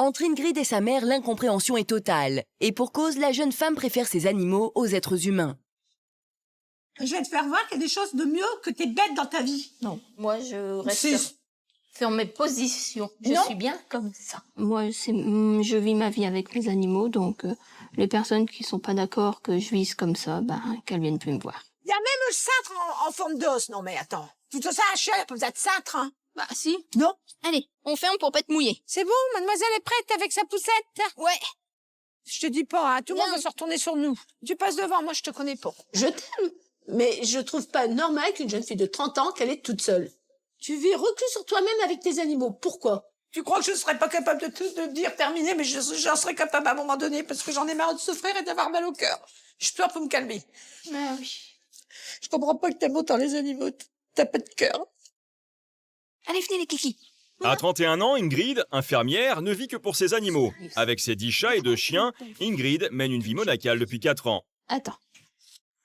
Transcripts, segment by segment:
Entre Ingrid et sa mère, l'incompréhension est totale. Et pour cause, la jeune femme préfère ses animaux aux êtres humains. Je vais te faire voir qu'il y a des choses de mieux que tes bêtes dans ta vie. Non, moi je reste Si. sur mes positions. Je Non. suis bien comme ça. Moi, je vis ma vie avec mes animaux, donc les personnes qui sont pas d'accord que je vise comme ça, qu'elles viennent plus me voir. Il y a même le cintre en forme d'os. Non mais attends. Tout ça, un chien, il a pas besoin de cintre, hein. Bah si. Non. Allez, on ferme pour pas te mouiller. C'est bon, mademoiselle est prête avec sa poussette? Ouais. Je te dis pas, hein, tout le monde Bien. va se retourner sur nous. Tu passes devant, moi je te connais pas. Je t'aime, mais je trouve pas normal qu'une jeune fille de 30 ans qu'elle est toute seule. Tu vis reclus sur toi-même avec tes animaux. Pourquoi? Tu crois que je serais pas capable de dire terminé, mais j'en serais capable à un moment donné parce que j'en ai marre de souffrir et d'avoir mal au cœur. Je pleure pour me calmer. Ah oui. Je comprends pas que t'aimes autant les animaux. T'as pas de cœur. Allez, venez les kikis. À 31 ans, Ingrid, infirmière, ne vit que pour ses animaux. Avec ses 10 chats et 2 chiens, Ingrid mène une vie monacale depuis 4 ans. Attends.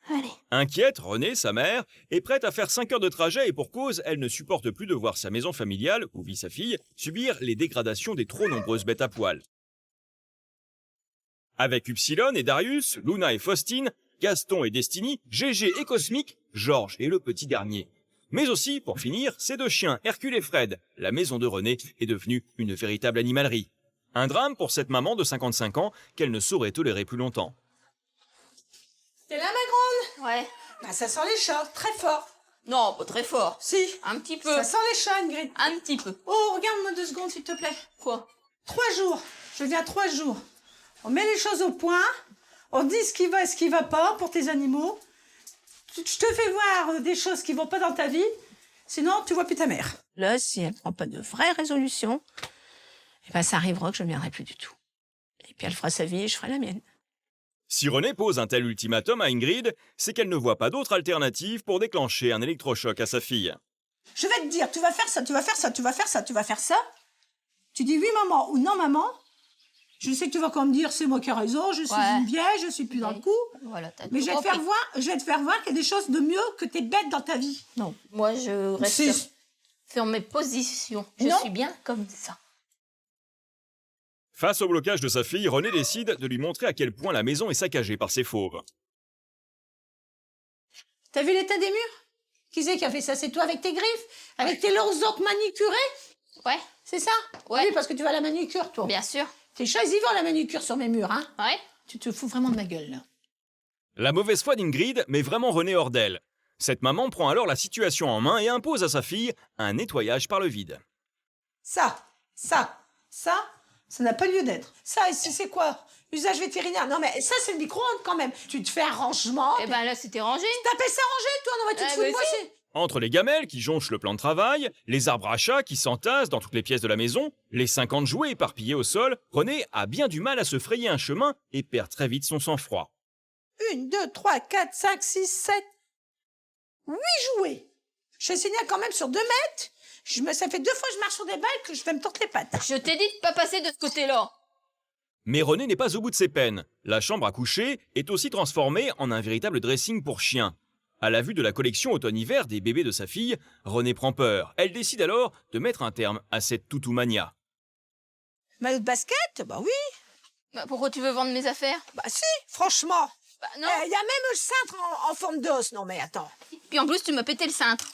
Allez. Inquiète, Renée, sa mère, est prête à faire 5 heures de trajet et pour cause, elle ne supporte plus de voir sa maison familiale, où vit sa fille, subir les dégradations des trop nombreuses bêtes à poil. Avec Upsilon et Darius, Luna et Faustine, Gaston et Destiny, Gégé et Cosmique, Georges et le petit dernier. Mais aussi, pour finir, ces 2 chiens, Hercule et Fred. La maison de Renée est devenue une véritable animalerie. Un drame pour cette maman de 55 ans qu'elle ne saurait tolérer plus longtemps. T'es là, ma grande? Ouais. Bah, ça sent les chats, très fort. Non, pas très fort. Si. Un petit peu. Ça sent les chats, Ingrid. Un petit peu. Oh, regarde-moi 2 secondes, s'il te plaît. Quoi? 3 jours. Je viens 3 jours. On met les choses au point. On dit ce qui va et ce qui va pas pour tes animaux. Je te fais voir des choses qui vont pas dans ta vie. Sinon, tu vois plus ta mère. Là, si elle prend pas de vraies résolutions, eh ben, ça arrivera que je ne viendrai plus du tout. Et puis elle fera sa vie et je ferai la mienne. Si Renée pose un tel ultimatum à Ingrid, c'est qu'elle ne voit pas d'autre alternative pour déclencher un électrochoc à sa fille. Je vais te dire, tu vas faire ça, tu vas faire ça, tu vas faire ça, tu vas faire ça. Tu dis oui maman ou non maman. Je sais que tu vas quand même dire c'est moi qui ai raison, je suis une vieille, je suis plus dans le coup. Voilà, t'as Mais tout je vais te compris. faire voir qu'il y a des choses de mieux que tes bêtes dans ta vie. Non, moi je reste Si. sur mes positions. Je Non. suis bien comme ça. Face au blocage de sa fille, Renée décide de lui montrer à quel point la maison est saccagée par ses fauves. T'as vu l'état des murs? Qui c'est qui a fait ça? C'est toi avec tes griffes? Avec tes leurs manicurés? Ouais, C'est ça? Ouais. Oui, parce que tu vas à la manicure, toi. bien sûr. Tes chats, ils y vont à la manicure sur mes murs, hein? Ouais. Tu te fous vraiment de ma gueule, là. La mauvaise foi d'Ingrid met vraiment Renée hors d'elle. Cette maman prend alors la situation en main et impose à sa fille un nettoyage par le vide. Ça n'a pas lieu d'être. Ça, ici, c'est quoi? Usage vétérinaire. Non, mais ça, c'est le micro-ondes, quand même. Tu te fais un rangement. Eh ben là, c'était rangé. T'appelles ça rangé, toi? Non, mais tu te fous de mais moi, si. c'est... Entre les gamelles qui jonchent le plan de travail, les arbres à chat qui s'entassent dans toutes les pièces de la maison, les 50 jouets éparpillés au sol, Renée a bien du mal à se frayer un chemin et perd très vite son sang-froid. 1, 2, 3, 4, 5, 6, 7, 8 jouets. Je signale quand même sur 2 mètres. Ça fait 2 fois que je marche sur des balles que je vais me tordre les pattes. Je t'ai dit de pas passer de ce côté-là. Mais Renée n'est pas au bout de ses peines. La chambre à coucher est aussi transformée en un véritable dressing pour chiens. À la vue de la collection automne-hiver des bébés de sa fille, Renée prend peur. Elle décide alors de mettre un terme à cette toutoumania. Maillot de basket? Bah oui. Bah, pourquoi tu veux vendre mes affaires? Bah si, franchement. Bah non. Il y a même le cintre en forme d'os. Non, mais attends. Puis en plus, tu m'as pété le cintre.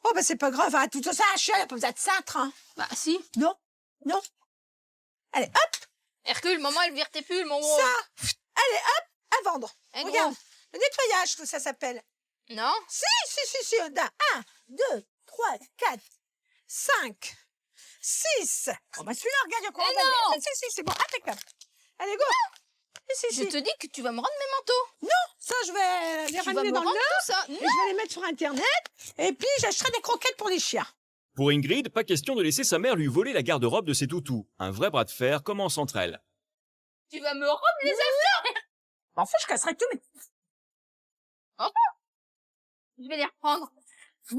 Oh, bah c'est pas grave. Hein. Tout ça, un chien, il a pas besoin de cintre. Hein. Bah si. Non. Allez, hop, Hercule, maman, elle vire tes pulls, mon gros. ça. Allez, hop, à vendre. Eh, gros. Regarde, le nettoyage, que ça s'appelle. Non. Si. 1, 2, 3, 4, 5, 6. Oh, bah celui-là, regarde, il y a quoi? non. Si, c'est bon, impeccable. Allez, go. Si. Je te dis que tu vas me rendre mes manteaux. Ça, je vais les Tu vas ramener me dans le rendre nord. tout ça. Et je vais les mettre sur Internet. Et puis, j'achèterai des croquettes pour les chiens. Pour Ingrid, pas question de laisser sa mère lui voler la garde-robe de ses toutous. Un vrai bras de fer commence entre elles. Tu vas me rendre les affaires. En fait, je casserai tout, mais... Je vais les reprendre. Je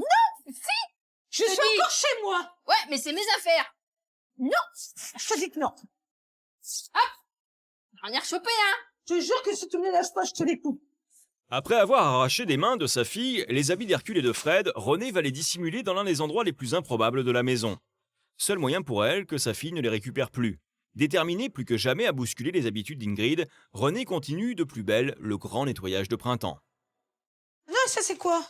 te suis dis. encore chez moi. Ouais, mais c'est mes affaires. Non. Je te dis que non. J'en ai rechopé, hein. Je te jure que si tu me les lâches pas, je te les coupe. Après avoir arraché des mains de sa fille les habits d'Hercule et de Fred, Renée va les dissimuler dans l'un des endroits les plus improbables de la maison. Seul moyen pour elle que sa fille ne les récupère plus. Déterminée plus que jamais à bousculer les habitudes d'Ingrid, René continue de plus belle le grand nettoyage de printemps. Non, ça c'est quoi?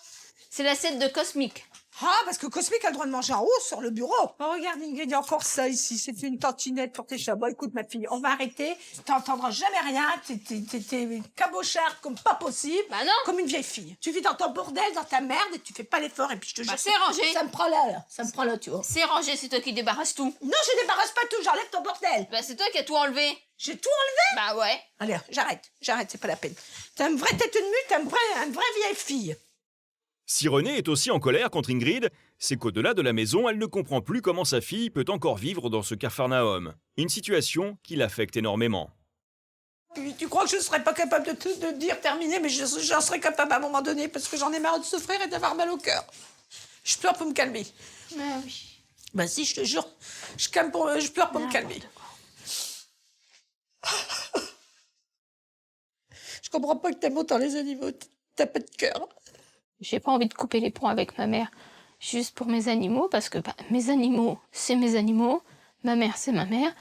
C'est l'assiette de Cosmic. Ah, parce que Cosmic a le droit de manger en haut sur le bureau. Oh, regarde Ingrid, il y a encore ça ici. C'est une tantinette pour tes chats. Bon, écoute ma fille, on va arrêter. T'entendras jamais rien. T'es cabocharde comme pas possible. Bah non. Comme une vieille fille. Tu vis dans ton bordel, dans ta merde et tu fais pas l'effort. Et puis je te jure. Bah c'est rangé. Ça me prend là. Ça me prend là, tu vois. C'est rangé, c'est toi qui débarrasses tout. Non, je débarrasse pas tout. J'enlève ton bordel. Bah c'est toi qui as tout enlevé. J'ai tout enlevé. Bah ouais. Allez, j'arrête, c'est pas la peine. T'as une vraie tête de mule, t'as une vraie vieille fille. Si René est aussi en colère contre Ingrid, c'est qu'au-delà de la maison, elle ne comprend plus comment sa fille peut encore vivre dans ce Capharnaüm. Une situation qui l'affecte énormément. Puis tu crois que je serais pas capable de dire terminé, mais j'en serais capable à un moment donné parce que j'en ai marre de souffrir et d'avoir mal au cœur. Je pleure pour me calmer. Bah oui. Bah si, je te jure, je pleure pour me calmer. Je comprends pas que t'aimes autant les animaux, t'as pas de cœur. J'ai pas envie de couper les ponts avec ma mère juste pour mes animaux, parce que mes animaux, c'est mes animaux, ma mère, c'est ma mère.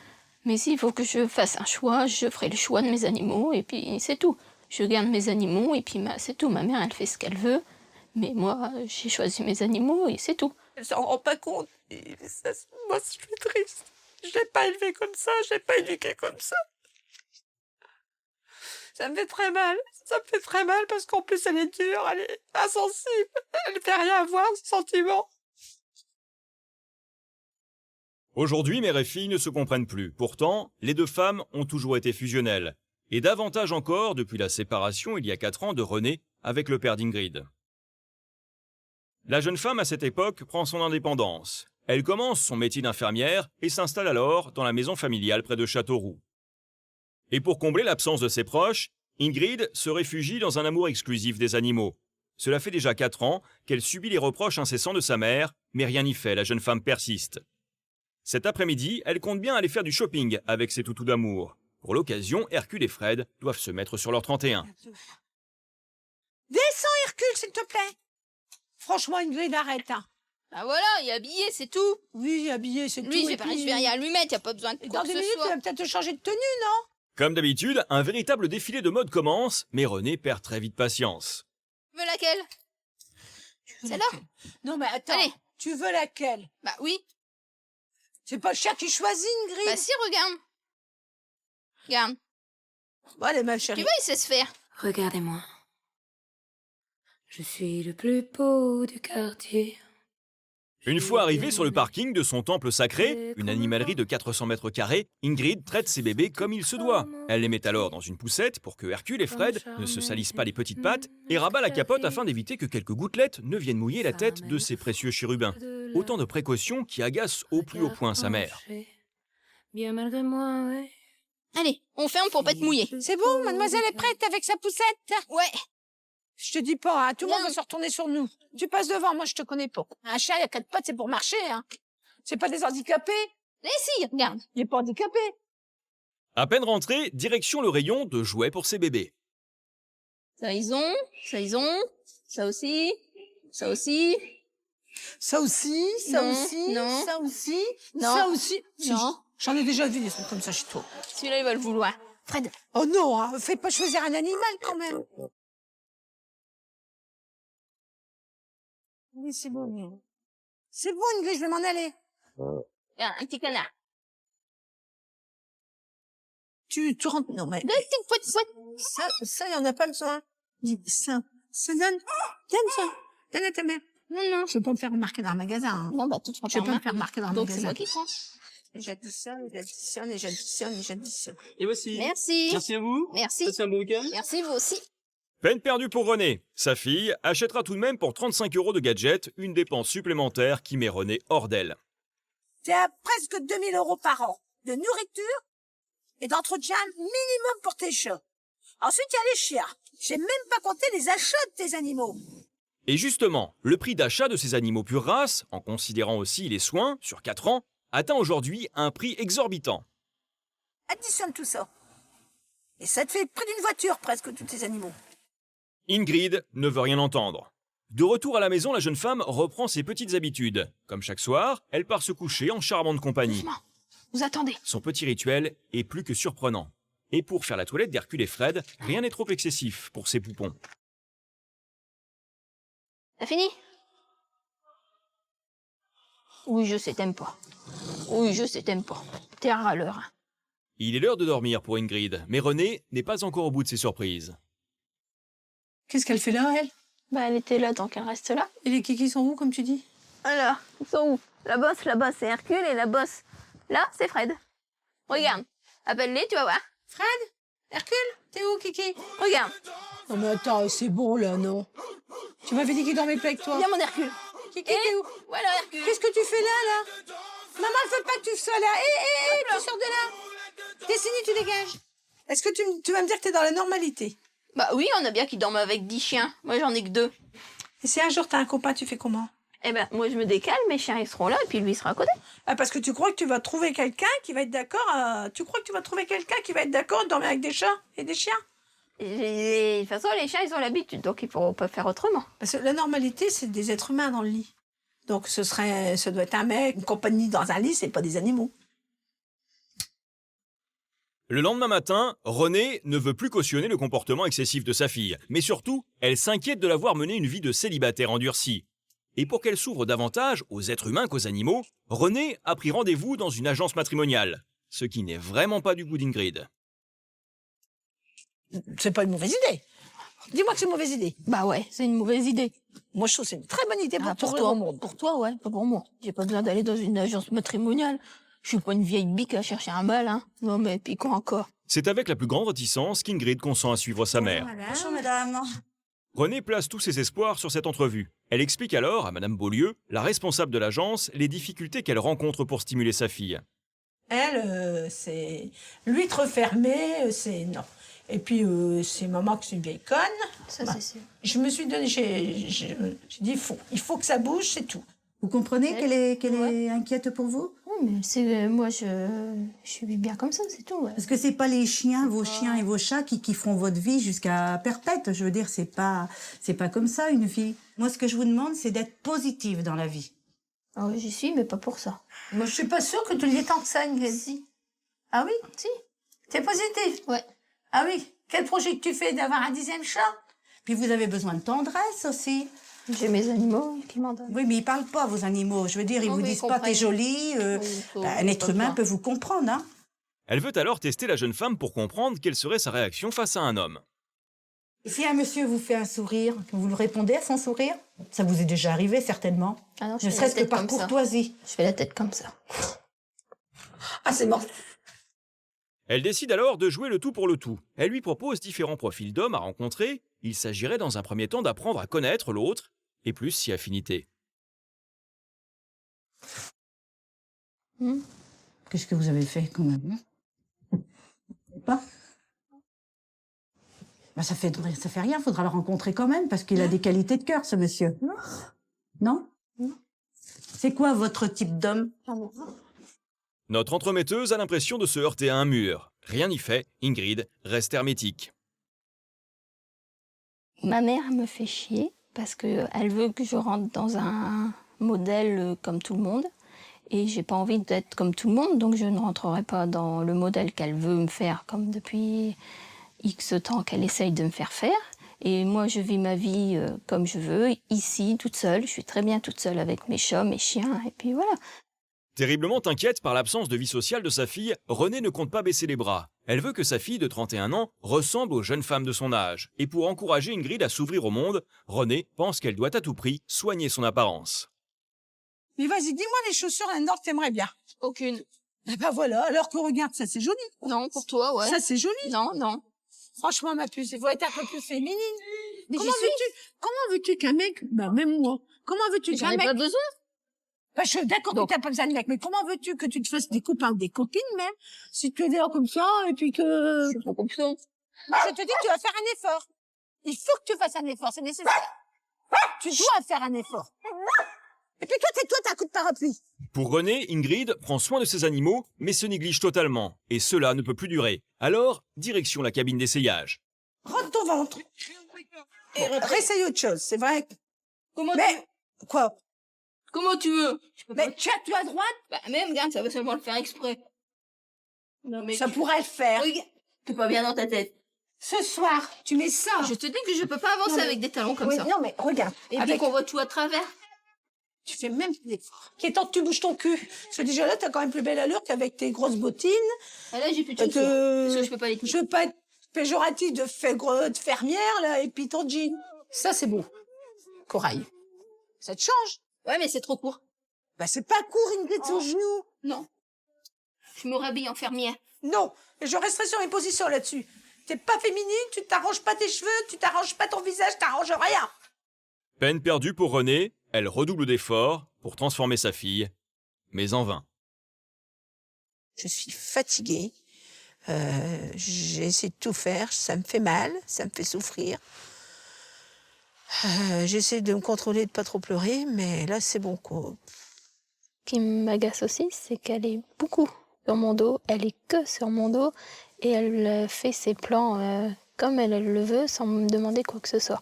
Mais s'il faut que je fasse un choix, je ferai le choix de mes animaux, et puis c'est tout. Je garde mes animaux, et puis c'est tout. Ma mère, elle fait ce qu'elle veut, mais moi, j'ai choisi mes animaux, et c'est tout. Elle s'en rend pas compte. Et ça, moi, je suis triste. Je l'ai pas élevé comme ça, je l'ai pas éduqué comme ça. Ça me fait très mal. Ça me fait très mal parce qu'en plus, elle est dure, elle est insensible. Elle ne fait rien avoir, ce sentiment. Aujourd'hui, mère et fille ne se comprennent plus. Pourtant, les deux femmes ont toujours été fusionnelles. Et davantage encore depuis la séparation il y a 4 ans de René avec le père d'Ingrid. La jeune femme à cette époque prend son indépendance. Elle commence son métier d'infirmière et s'installe alors dans la maison familiale près de Châteauroux. Et pour combler l'absence de ses proches, Ingrid se réfugie dans un amour exclusif des animaux. Cela fait déjà 4 ans qu'elle subit les reproches incessants de sa mère, mais rien n'y fait, la jeune femme persiste. Cet après-midi, elle compte bien aller faire du shopping avec ses toutous d'amour. Pour l'occasion, Hercule et Fred doivent se mettre sur leur 31. Descends, Hercule, s'il te plaît. Franchement, Ingrid, arrête. Hein. Bah voilà, il est habillé, c'est tout. Oui, habillé, c'est tout. Lui, je et vais puis- rien lui mettre, y a pas besoin de Et quoi dans que 2 ce minutes, tu soit. vas peut-être te changer de tenue, non? Comme d'habitude, un véritable défilé de mode commence, mais René perd très vite patience. Tu veux laquelle? Celle-là? Non, mais attends. Allez. Tu veux laquelle? Bah oui. C'est pas le chat qui choisit, Ingrid. Bah si, regarde. Regarde. Bon, allez, ma Tu chérie. vois, il sait se faire. Regardez-moi. Je suis le plus beau du quartier. Une fois arrivée sur le parking de son temple sacré, une animalerie de 400 mètres carrés, Ingrid traite ses bébés comme il se doit. Elle les met alors dans une poussette pour que Hercule et Fred ne se salissent pas les petites pattes et rabat la capote afin d'éviter que quelques gouttelettes ne viennent mouiller la tête de ces précieux chérubins. Autant de précautions qui agacent au plus haut point sa mère. Bien malgré moi, ouais. Allez, on ferme pour pas te mouiller. C'est bon, mademoiselle est prête avec sa poussette? Ouais. Je te dis pas, hein, tout le monde Non. va se retourner sur nous. Tu passes devant, moi je te connais pas. Un chat, il a 4 pattes, c'est pour marcher, hein. C'est pas des handicapés. Mais si, regarde. Il est pas handicapé. À peine rentré, direction le rayon de jouets pour ses bébés. Ça, ils ont. Ça, ils ont. Ça aussi. Ça aussi. Ça aussi, ça Non, aussi, non. ça aussi, Non. ça aussi. Si, Non. J'en ai déjà vu des trucs comme ça chez toi. Celui-là, il va le vouloir. Fred. Oh non, hein, fais pas choisir un animal quand même. Oui, c'est bon. C'est bon, Ingrid, je vais m'en aller. Regarde, un petit canard. Tu rentres. Non, mais. Deux petites poites, poites. Ça, il y en a pas besoin. Dis, ça donne. Donne ça. Donne à ta mère. Non, non. Je veux pas me faire remarquer dans le magasin. Hein. Non, bah, tout te Je veux pas me faire remarquer dans le Donc, c'est magasin. moi qui prends. Et j'additionne, et j'additionne, et j'additionne, et j'additionne. Et voici. Merci. Merci à vous. Merci. Passez un bon week-end. Merci, vous aussi. Peine perdue pour René. Sa fille achètera tout de même pour 35 € de gadgets, une dépense supplémentaire qui met René hors d'elle. C'est à presque 2000 € par an de nourriture et d'entretien minimum pour tes chats. Ensuite, il y a les chiens. J'ai même pas compté les achats de tes animaux. Et justement, le prix d'achat de ces animaux pure race, en considérant aussi les soins, sur 4 ans, atteint aujourd'hui un prix exorbitant. Additionne tout ça. Et ça te fait le prix d'une voiture, presque, tous tes animaux. Ingrid ne veut rien entendre. De retour à la maison, la jeune femme reprend ses petites habitudes. Comme chaque soir, elle part se coucher en charmante compagnie. Vous attendez. Son petit rituel est plus que surprenant. Et pour faire la toilette d'Hercule et Fred, rien n'est trop excessif pour ces poupons. T'as fini? Oui, je sais, t'aimes pas. Oui, je sais, t'aimes pas. T'es un râleur. Hein. Il est l'heure de dormir pour Ingrid, mais René n'est pas encore au bout de ses surprises. Qu'est-ce qu'elle fait là, elle? Bah, elle était là tant qu'elle reste là. Et les kikis sont où, comme tu dis? Alors, ils sont où? La bosse là-bas, c'est Hercule et la bosse là, c'est Fred. Regarde, appelle-les, tu vas voir. Fred? Hercule? T'es où, Kiki? Regarde, Non mais attends, c'est bon là, non? Tu m'avais dit qu'il dormait plus avec toi. viens mon Hercule. Kiki, t'es où? Voilà Hercule. Qu'est-ce que tu fais là? Maman, elle veut pas que tu sois là. Tu sors de là. Destiny, tu dégages. Est-ce que tu vas me dire que t'es dans la normalité? Bah oui, on a bien qui dorment avec 10 chiens. Moi, j'en ai que 2. Et si un jour t'as un copain, tu fais comment? Eh ben, moi, je me décale, mes chiens, ils seront là, et puis lui, il sera à côté. Ah, parce que tu crois que tu vas trouver quelqu'un qui va être d'accord Tu crois que tu vas trouver quelqu'un qui va être d'accord de dormir avec des chats et des chiens? De toute façon, les chiens, ils ont l'habitude, donc ils pourront pas faire autrement. Parce que la normalité, c'est des êtres humains dans le lit. Donc ça doit être un mec, une compagnie dans un lit, c'est pas des animaux. Le lendemain matin, René ne veut plus cautionner le comportement excessif de sa fille, mais surtout, elle s'inquiète de la voir mener une vie de célibataire endurcie. Et pour qu'elle s'ouvre davantage aux êtres humains qu'aux animaux, René a pris rendez-vous dans une agence matrimoniale, ce qui n'est vraiment pas du goût d'Ingrid. C'est pas une mauvaise idée. Dis-moi que c'est une mauvaise idée. Bah ouais, c'est une mauvaise idée. Moi, je trouve que c'est une très bonne idée pour Ah, pour t'ouvrir toi, au monde. pour toi, ouais, pas pour moi. J'ai pas besoin d'aller dans une agence matrimoniale. Je suis pas une vieille bique à chercher un bal, hein. Non, mais puis quoi encore? C'est avec la plus grande réticence qu'Ingrid consent à suivre sa mère. Bonjour, madame. René place tous ses espoirs sur cette entrevue. Elle explique alors à Madame Beaulieu, la responsable de l'agence, les difficultés qu'elle rencontre pour stimuler sa fille. Elle, c'est l'huître fermée, c'est non. Et puis, c'est maman qui est une vieille conne. Ça, c'est sûr. Je me suis donné, j'ai dit, il faut que ça bouge, c'est tout. Vous comprenez qu'elle est inquiète pour vous? Oui, mais c'est moi, je suis bien comme ça, c'est tout. Ouais. Parce que c'est pas les chiens, vos chiens et vos chats qui feront votre vie jusqu'à perpète. Je veux dire, c'est pas comme ça une vie. Moi, ce que je vous demande, c'est d'être positive dans la vie. Ah oui, j'y suis, mais pas pour ça. Moi, je suis pas sûre que tu y es tant que ça, Ingrid. Si. Ah oui? Si. T'es positive? Ouais. Ah oui? Quel projet que tu fais d'avoir un 10e chat? Puis vous avez besoin de tendresse aussi. J'ai mes animaux qui m'en donnent. Oui, mais ils parlent pas, vos animaux. Je veux dire, ils Oh vous oui, disent ils pas t'es comprennent. jolie. Un être humain peut vous comprendre, hein. Elle veut alors tester la jeune femme pour comprendre quelle serait sa réaction face à un homme. Et si un monsieur vous fait un sourire, que vous lui répondez à son sourire, ça vous est déjà arrivé certainement. Ah non, je Ne fais la serait-ce que tête par comme ça. courtoisie. Je fais la tête comme ça. Ah, c'est bon. Elle décide alors de jouer le tout pour le tout. Elle lui propose différents profils d'hommes à rencontrer. Il s'agirait dans un premier temps d'apprendre à connaître l'autre, et plus si affinité. Qu'est-ce que vous avez fait quand même, hein? Pas bah, ça fait rien, faudra le rencontrer quand même, parce qu'il a des qualités de cœur, ce monsieur. Non? C'est quoi votre type d'homme? Notre entremetteuse a l'impression de se heurter à un mur. Rien n'y fait, Ingrid reste hermétique. Ma mère me fait chier parce qu'elle veut que je rentre dans un modèle comme tout le monde. Et j'ai pas envie d'être comme tout le monde, donc je ne rentrerai pas dans le modèle qu'elle veut me faire, comme depuis X temps qu'elle essaye de me faire faire. Et moi, je vis ma vie comme je veux, ici, toute seule. Je suis très bien toute seule avec mes chats, mes chiens, et puis voilà. Terriblement inquiète par l'absence de vie sociale de sa fille, Renée ne compte pas baisser les bras. Elle veut que sa fille de 31 ans ressemble aux jeunes femmes de son âge. Et pour encourager Ingrid à s'ouvrir au monde, Renée pense qu'elle doit à tout prix soigner son apparence. Mais vas-y, dis-moi les chaussures là-dedans que t'aimerais bien. Aucune. Eh ben voilà, alors que regarde, ça c'est joli. Non, pour toi, ouais. Ça c'est joli. Non, non. Franchement, ma puce, il faut être un peu plus féminine. Mais Comment veux-tu qu'un mec, ben même moi, comment veux-tu J'en qu'un ai mec, pas besoin. ben, je suis d'accord que Donc. t'as pas besoin de mec, mais comment veux-tu que tu te fasses des copains ou des copines même, si tu es dehors comme ça, et puis que, Je prends comme ça. je te dis que tu vas faire un effort. Il faut que tu fasses un effort, c'est nécessaire. Tu dois faire un effort. Et puis toi, tais-toi, t'as un coup de parapluie. Pour Renée, Ingrid prend soin de ses animaux, mais se néglige totalement. Et cela ne peut plus durer. Alors, direction la cabine d'essayage. Rentre ton ventre. Et réessaye autre chose, c'est vrai. Comment Mais, quoi? Comment tu veux? Je peux Mais pas. tiens-toi à droite. Bah, même, regarde, ça va seulement le faire exprès. Non, mais Ça pourrait le faire. regarde, t'es pas bien dans ta tête. Ce soir, tu mets ça. Je te dis que je peux pas avancer Non, mais- avec des talons comme Oui, ça. non, mais regarde. Et puis avec... qu'on voit tout à travers. Tu fais même des efforts. Qui est temps que tu bouges ton cul. Parce que déjà là, t'as quand même plus belle allure qu'avec tes grosses bottines. Et là, j'ai plus de chaussures. De... Parce que je peux pas les Je toucher. veux pas être péjoratif de fermière, là, et puis ton jean. Ça, c'est beau. Corail. Ça te change. Ouais, mais c'est trop court. Bah, c'est pas court, Ingrid, Oh. son genou. Non. Je me rhabille en fermière. Non. Et je resterai sur mes positions là-dessus. T'es pas féminine, tu t'arranges pas tes cheveux, tu t'arranges pas ton visage, t'arranges rien. Peine perdue pour Renée, elle redouble d'efforts pour transformer sa fille, mais en vain. Je suis fatiguée. J'ai essayé de tout faire. Ça me fait mal, ça me fait souffrir. J'essaie de me contrôler, de pas trop pleurer, mais là, c'est bon, quoi. Ce qui m'agace aussi, c'est qu'elle est beaucoup sur mon dos, elle est que sur mon dos, et elle fait ses plans comme elle le veut, sans me demander quoi que ce soit.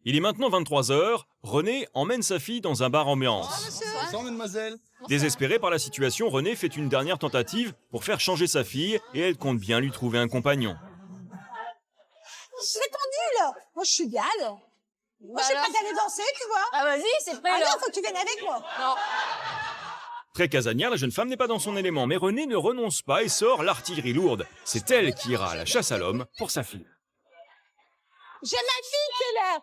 Il est maintenant 23h, Renée emmène sa fille dans un bar ambiance. Bonsoir, mademoiselle. Désespérée par la situation, Renée fait une dernière tentative pour faire changer sa fille et elle compte bien lui trouver un compagnon. C'est tendu, là. Moi, je suis bien, là. Moi, je sais pas d'aller danser, tu vois. Ah, vas-y, c'est prêt, Ah là. non, faut que tu viennes avec moi. Non. Très casanière, la jeune femme n'est pas dans son élément, mais Renée ne renonce pas et sort l'artillerie lourde. C'est elle qui ira à la chasse à l'homme pour sa fille. J'ai ma fille qui est là.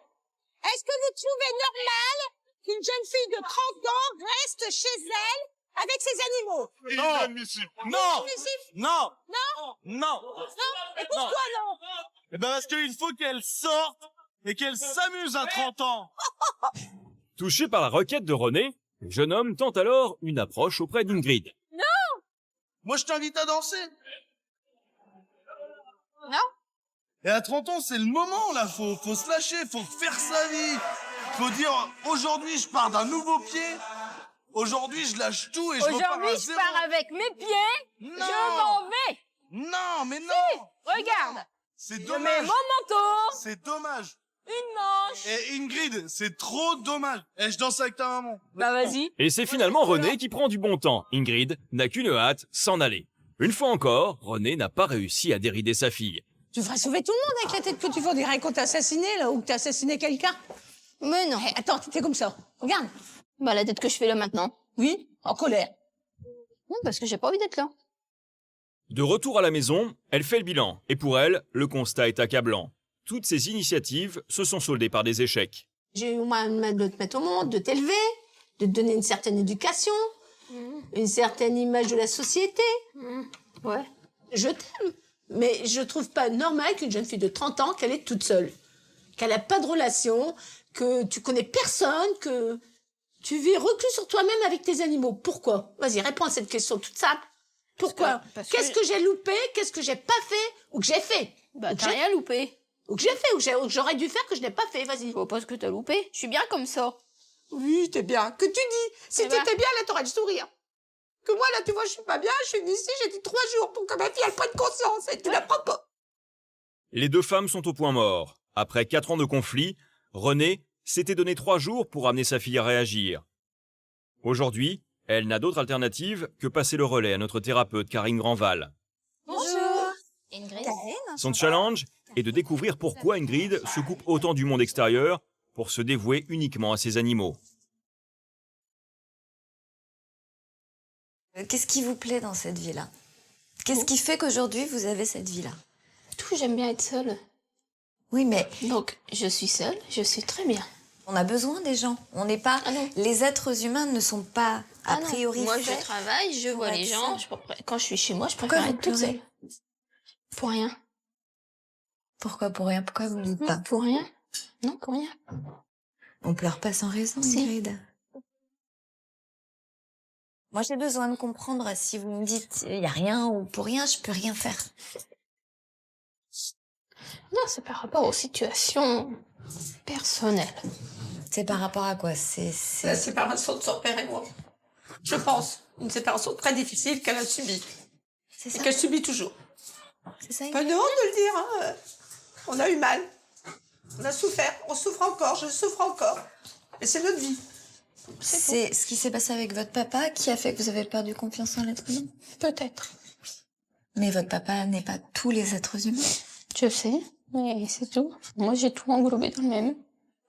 Est-ce que vous trouvez normal qu'une jeune fille de 30 ans reste chez elle avec ses animaux? Inadmissible. Non. Inadmissible. Non. Non. Non. Et pourquoi non? Eh ben parce qu'il faut qu'elle sorte et qu'elle s'amuse à 30 ans. Touché par la requête de Renée, le jeune homme tente alors une approche auprès d'Ingrid. Moi, je t'invite à danser. Non. Et à 30 ans, c'est le moment, là. Faut se lâcher, faut faire sa vie. Faut dire, aujourd'hui, je pars d'un nouveau pied. Aujourd'hui, je lâche tout et je repars à Aujourd'hui, je zéro. pars avec mes pieds. Non. Je m'en vais. Non, mais non. Regarde. C'est Je mets dommage. mon manteau, C'est dommage. une manche. Et Ingrid, c'est trop dommage. Et je danse avec ta maman. Bah, vas-y. Et c'est finalement Renée qui prend du bon temps. Ingrid n'a qu'une hâte, s'en aller. Une fois encore, Renée n'a pas réussi à dérider sa fille. Tu ferais sauver tout le monde avec la tête que tu fais. On dirait qu'on t'a assassiné, là, ou que t'as assassiné quelqu'un. Mais non. Attends, tu fais comme ça. Regarde. Bah, la tête que je fais là maintenant. Oui, en colère. Non, parce que j'ai pas envie d'être là. De retour à la maison, elle fait le bilan. Et pour elle, le constat est accablant. Toutes ces initiatives se sont soldées par des échecs. J'ai eu au moins de te mettre au monde, de t'élever, de te donner une certaine éducation, une certaine image de la société. Ouais. Je t'aime. Mais je trouve pas normal qu'une jeune fille de 30 ans, qu'elle est toute seule. Qu'elle a pas de relation, que tu connais personne, que tu vis reclus sur toi-même avec tes animaux. Pourquoi? Vas-y, réponds à cette question toute simple. Pourquoi? parce Qu'est-ce que j'ai loupé? Qu'est-ce que j'ai pas fait? Ou que j'ai fait? Bah, Ou que t'as j'ai- rien loupé. Ou que j'ai fait? Ou que j'aurais dû faire que je n'ai pas fait? Vas-y. Je vois pas ce que t'as loupé. Je suis bien comme ça. Oui, t'es bien. Que tu dis? Si Eh ben. t'étais bien, là, t'aurais le sourire. Que moi, là, tu vois, je suis pas bien, je suis venue ici, j'ai dit 3 jours pour que ma fille, elle prenne conscience, et tu la prends pas. Les deux femmes sont au point mort. Après 4 ans de conflit, Renée s'était donné 3 jours pour amener sa fille à réagir. Aujourd'hui, elle n'a d'autre alternative que passer le relais à notre thérapeute Karine Grandval. Bonjour. Ingrid. Son challenge est de découvrir pourquoi Ingrid se coupe autant du monde extérieur pour se dévouer uniquement à ses animaux. Qu'est-ce qui vous plaît dans cette vie-là? Qu'est-ce qui fait qu'aujourd'hui vous avez cette vie-là? Tout, j'aime bien être seule. Oui, mais Donc, je suis seule, je suis très bien. on a besoin des gens. On n'est pas. Ah non. Les êtres humains ne sont pas a Ah non. priori Moi, je faits. travaille, je pour vois être les gens. seule. Quand je suis chez moi, je Pourquoi préfère vous être toute pleurez seule. Pour rien. Pourquoi pour rien? Pourquoi vous ne dites pas? Pour rien. Non, pour rien. On pleure pas sans raison, Si. Ingrid. Moi, j'ai besoin de comprendre si vous me dites il y a rien ou pour rien, je peux rien faire. Non, c'est par rapport aux situations personnelles. C'est par rapport à quoi? La C'est séparation de son père et moi. Je pense. Une séparation très difficile qu'elle a subie. c'est Et ça. qu'elle subit toujours. C'est ça. Pas de honte de le dire, hein. On a eu mal. On a souffert. On souffre encore. Je souffre encore. Et c'est notre vie. C'est ce qui s'est passé avec votre papa qui a fait que vous avez perdu confiance en l'être humain. Peut-être. Mais votre papa n'est pas tous les êtres humains. Je sais, mais c'est tout. Moi, j'ai tout englobé dans le même.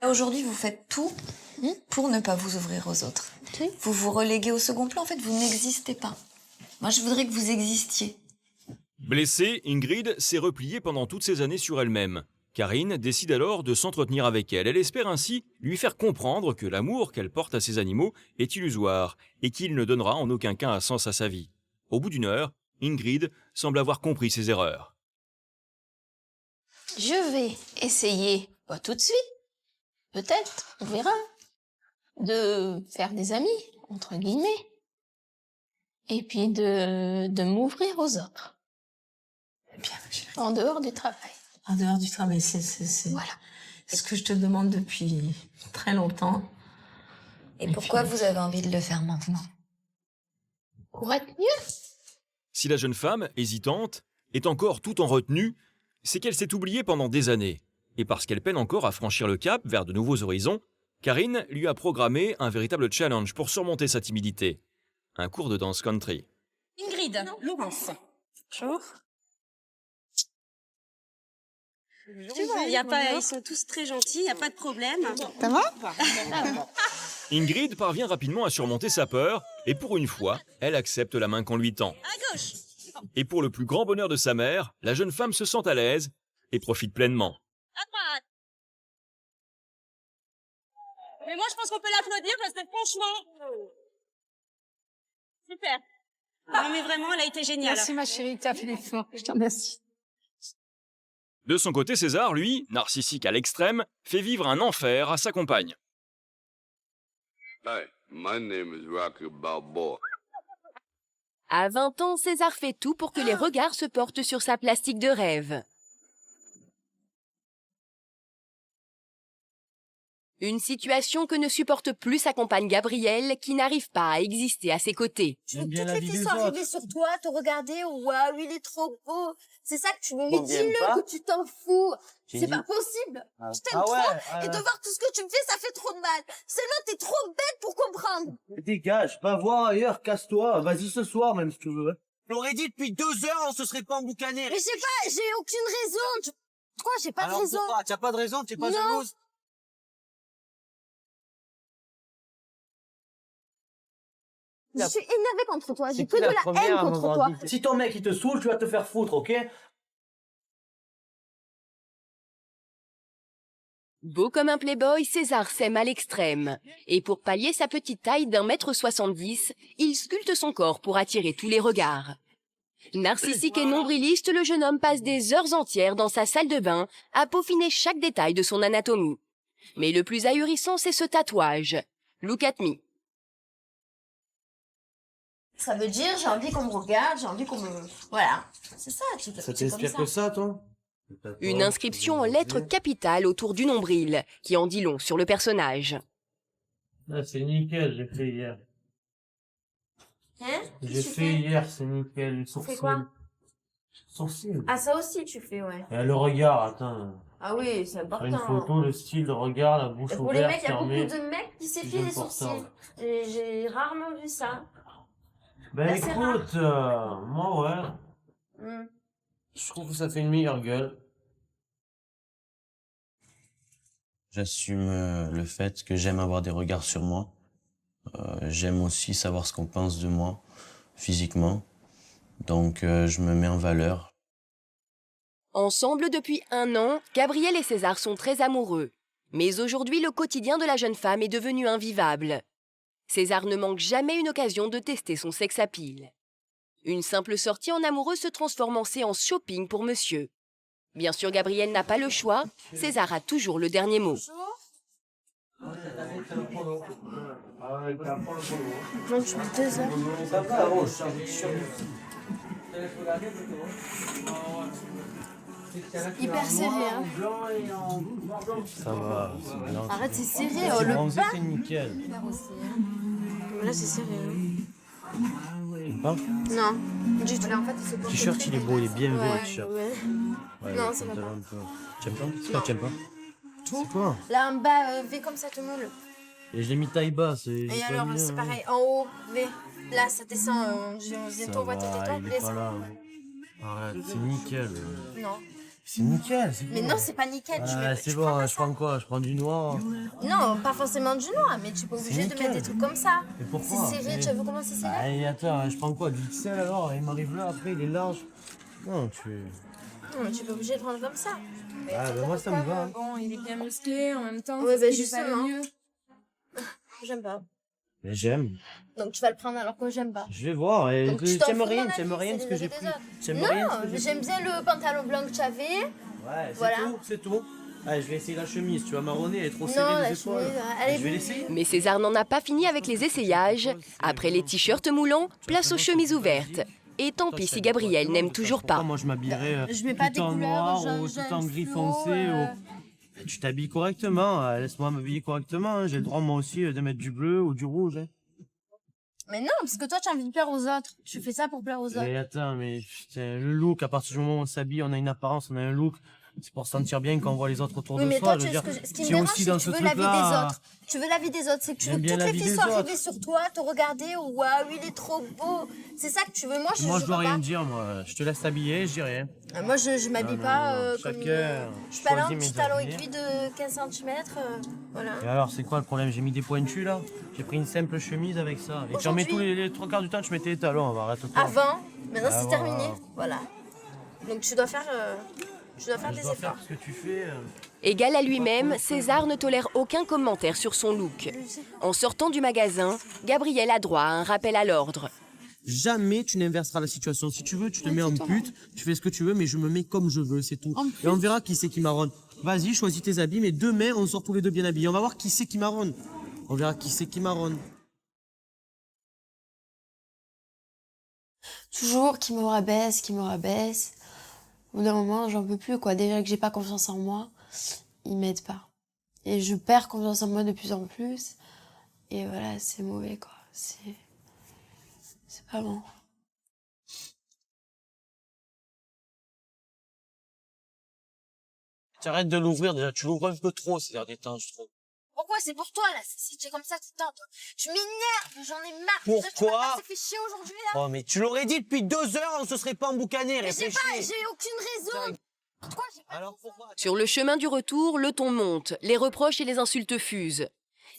Aujourd'hui, vous faites tout pour ne pas vous ouvrir aux autres. Oui. Vous vous reléguez au second plan, en fait, vous n'existez pas. Moi, je voudrais que vous existiez. Blessée, Ingrid s'est repliée pendant toutes ces années sur elle-même. Karine décide alors de s'entretenir avec elle. Elle espère ainsi lui faire comprendre que l'amour qu'elle porte à ses animaux est illusoire et qu'il ne donnera en aucun cas un sens à sa vie. Au bout d'une heure, Ingrid semble avoir compris ses erreurs. Je vais essayer, pas tout de suite, peut-être, on verra, de faire des amis, entre guillemets, et puis de m'ouvrir aux autres, Bien, ma chérie. en dehors du travail. En dehors du travail, c'est Voilà. ce que je te demande depuis très longtemps. Et pourquoi vous avez envie de le faire maintenant? Pour être mieux. Si la jeune femme, hésitante, est encore tout en retenue, c'est qu'elle s'est oubliée pendant des années. Et parce qu'elle peine encore à franchir le cap vers de nouveaux horizons, Karine lui a programmé un véritable challenge pour surmonter sa timidité. Un cours de danse country. Ingrid, Laurence. Bonjour. Tu vois, ils sont tous très gentils, il n'y a pas de problème. Ça va? Ingrid parvient rapidement à surmonter sa peur et pour une fois, elle accepte la main qu'on lui tend. À gauche. Et pour le plus grand bonheur de sa mère, la jeune femme se sent à l'aise et profite pleinement. À droite. Mais moi, je pense qu'on peut l'applaudir parce que franchement... Super. Non mais vraiment, elle a été géniale. Merci ma chérie, tu as fait l'effort. Je te remercie. De son côté, César, lui, narcissique à l'extrême, fait vivre un enfer à sa compagne. Hi, my name is Rocky Balboa. À 20 ans, César fait tout pour que les regards se portent sur sa plastique de rêve. Une situation que ne supporte plus sa compagne Gabrielle, qui n'arrive pas à exister à ses côtés. Tu veux que toutes les filles soient arrivées sur toi, te regarder, waouh, il est trop beau. C'est ça que tu veux, mais dis-le que tu t'en fous. C'est pas possible. Je t'aime trop, et de voir tout ce que tu me fais, ça fait trop de mal. Sinon, t'es trop bête pour comprendre. Dégage, va voir ailleurs, casse-toi. Vas-y ce soir, même si tu veux. Je l'aurais dit depuis 2 heures, on se serait pas emboucané. Mais je sais pas, j'ai aucune raison. Quoi, j'ai pas de raison. Pourquoi? T'as pas de raison, t'es pas jalouse? Je suis énervée contre toi, j'ai que de la haine contre toi. Si ton mec il te saoule, tu vas te faire foutre, ok? Beau comme un playboy, César s'aime à l'extrême. Et pour pallier sa petite taille d'1,70 m, il sculpte son corps pour attirer tous les regards. Narcissique et nombriliste, le jeune homme passe des heures entières dans sa salle de bain à peaufiner chaque détail de son anatomie. Mais le plus ahurissant, c'est ce tatouage. Look at me. Ça veut dire, j'ai envie qu'on me regarde, j'ai envie qu'on me... Voilà, c'est ça. Ça t'inspire que ça, toi? Une inscription en lettres capitales autour du nombril, qui en dit long sur le personnage. Ah, c'est nickel, j'ai fait hier. Hein? J'ai fait hier, c'est nickel. Tu fais quoi? Sourcil. Ah, ça aussi, tu fais, ouais. Et le regard, attends. Ah oui, c'est Sur important. une photo, le style, le regard, la bouche Et pour ouverte, les mecs, il y a fermée. beaucoup de mecs qui s'effilent C'est les sourcils. important. J'ai rarement vu ça. Ben Là, c'est rare. écoute, moi ouais, je trouve que ça fait une meilleure gueule. J'assume le fait que j'aime avoir des regards sur moi. J'aime aussi savoir ce qu'on pense de moi, physiquement. Donc je me mets en valeur. Ensemble depuis 1 an, Gabrielle et César sont très amoureux. Mais aujourd'hui, le quotidien de la jeune femme est devenu invivable. César ne manque jamais une occasion de tester son sex appeal. Une simple sortie en amoureux se transforme en séance shopping pour monsieur. Bien sûr, Gabrielle n'a pas le choix, César a toujours le dernier mot. Donc, je mets 2 heures. Hyper serré, hein. Ça va, c'est bien. Arrête, c'est serré, oh, le bas. C'est nickel. Hyper aussi, hein. Mais là, c'est serré, hein. Pas? Non, du tout. Là, en fait, il se Le t-shirt, il est beau, il est bien vu, Ouais, le t-shirt. ouais. Ouais, Non, le ça va pantalon, pas. un peu. Tu aimes pas? C'est quoi, tu aimes pas? C'est quoi? Là, en bas, V comme ça, tout le monde. Et je l'ai mis taille basse. Et alors, c'est pareil, en haut, V. Là, ça descend, Ça on voit tout va, les temps, il est les pas là. Arrête, c'est nickel. Non. C'est nickel, c'est Mais bon. non, c'est pas nickel. C'est bon, je prends quoi? Je prends du noir. Non, pas forcément du noir, mais tu es pas obligé de mettre des trucs comme ça. Mais pourquoi? C'est serré, tu veux comment c'est serré? Attends, je prends quoi? Du XL alors? Il m'arrive là, après il est large. Non, tu... Non, mais tu es pas obligé de prendre comme ça. Ah, bah moi ça me va. Bon, il est bien musclé en même temps. Ouais, c'est bah ce qui lui va le justement. mieux. J'aime pas. Mais j'aime. Donc tu vas le prendre alors que j'aime pas. Je vais voir. Et Donc, tu t'en t'aimes fous, rien, mon t'aimes avis, rien de c'est ce que les j'ai avis pris. des autres. T'aimes rien de ce Non, que j'ai j'aime bien le pantalon blanc que tu avais. Ouais, Voilà. c'est tout. Allez, je vais essayer la chemise. Tu vas marronner, elle est trop Non, serrée la les épaules. chemise, elle est Je vais l'essayer. Mais César n'en a pas fini avec les essayages. Après les t-shirts moulants, place aux chemises ouvertes. Et tant pis si Gabriel n'aime toujours pas. Moi, je m'habillerais Je mets pas tout des en couleurs, noir jaune, ou tout en jaune gris fluo, foncé. Tu t'habilles correctement. Laisse-moi m'habiller correctement. Hein. J'ai le droit, moi aussi, de mettre du bleu ou du rouge. Hein. Mais non, parce que toi, tu as envie de plaire aux autres. Tu fais ça pour plaire aux autres. Mais attends, mais putain, le look, à partir du moment où on s'habille, on a une apparence, on a un look. C'est pour se sentir bien quand on voit les autres autour Oui, de mais soi. toi, Je veux dire, ce qui me tu es dérange, aussi c'est dans que tu ce veux la vie des truc-là. autres. Tu veux la vie des autres. C'est que tu J'aime veux que bien toutes la les vie filles des soient autres. arrivées sur toi, te regarder. Waouh, il est trop beau. C'est ça que tu veux. Moi, je Moi, je peux dois pas. rien dire, moi. Je te laisse t'habiller, je dis rien. Moi, je m'habille pas comme Chacun je peux aller en choisit petit mes talon habillés. aiguille de 15 cm. Voilà. Et alors, c'est quoi le problème? J'ai mis des pointus là. J'ai pris une simple chemise avec ça. Et tu en mets tous les trois quarts du temps, tu mettais les talons. Arrête-toi. Avant, maintenant, Ah, c'est voilà. terminé. Voilà. Donc, tu dois faire Je des dois efforts. faire ce que tu fais. Égal à lui-même, César ne tolère aucun commentaire sur son look. En sortant du magasin, Gabriel a droit à un rappel à l'ordre. Jamais tu n'inverseras la situation. Si tu veux, tu te mets en pute, tu fais ce que tu veux, mais je me mets comme je veux, c'est tout. Et on verra qui c'est qui marronne. Vas-y, choisis tes habits, mais demain, on sort tous les deux bien habillés. On va voir qui c'est qui marronne. On verra qui c'est qui marronne. Toujours qui me rabaisse, qui me rabaisse. Au bout d'un moment, j'en peux plus, quoi. Déjà que j'ai pas confiance en moi, ils m'aident pas. Et je perds confiance en moi de plus en plus. Et voilà, c'est mauvais, quoi. C'est pas bon. Tu arrêtes de l'ouvrir déjà, tu l'ouvres un peu trop ces derniers temps, je trouve. Pourquoi c'est pour toi là? Si tu es comme ça tout le temps, toi. Tu m'énerves, j'en ai marre. Pourquoi? Ça fait chier aujourd'hui là. Oh, mais tu l'aurais dit depuis 2 heures, on se serait pas emboucané, Mais j'ai réfléchis. aucune raison. Pourquoi j'ai pas Alors pourquoi? Sur le chemin du retour, le ton monte, les reproches et les insultes fusent.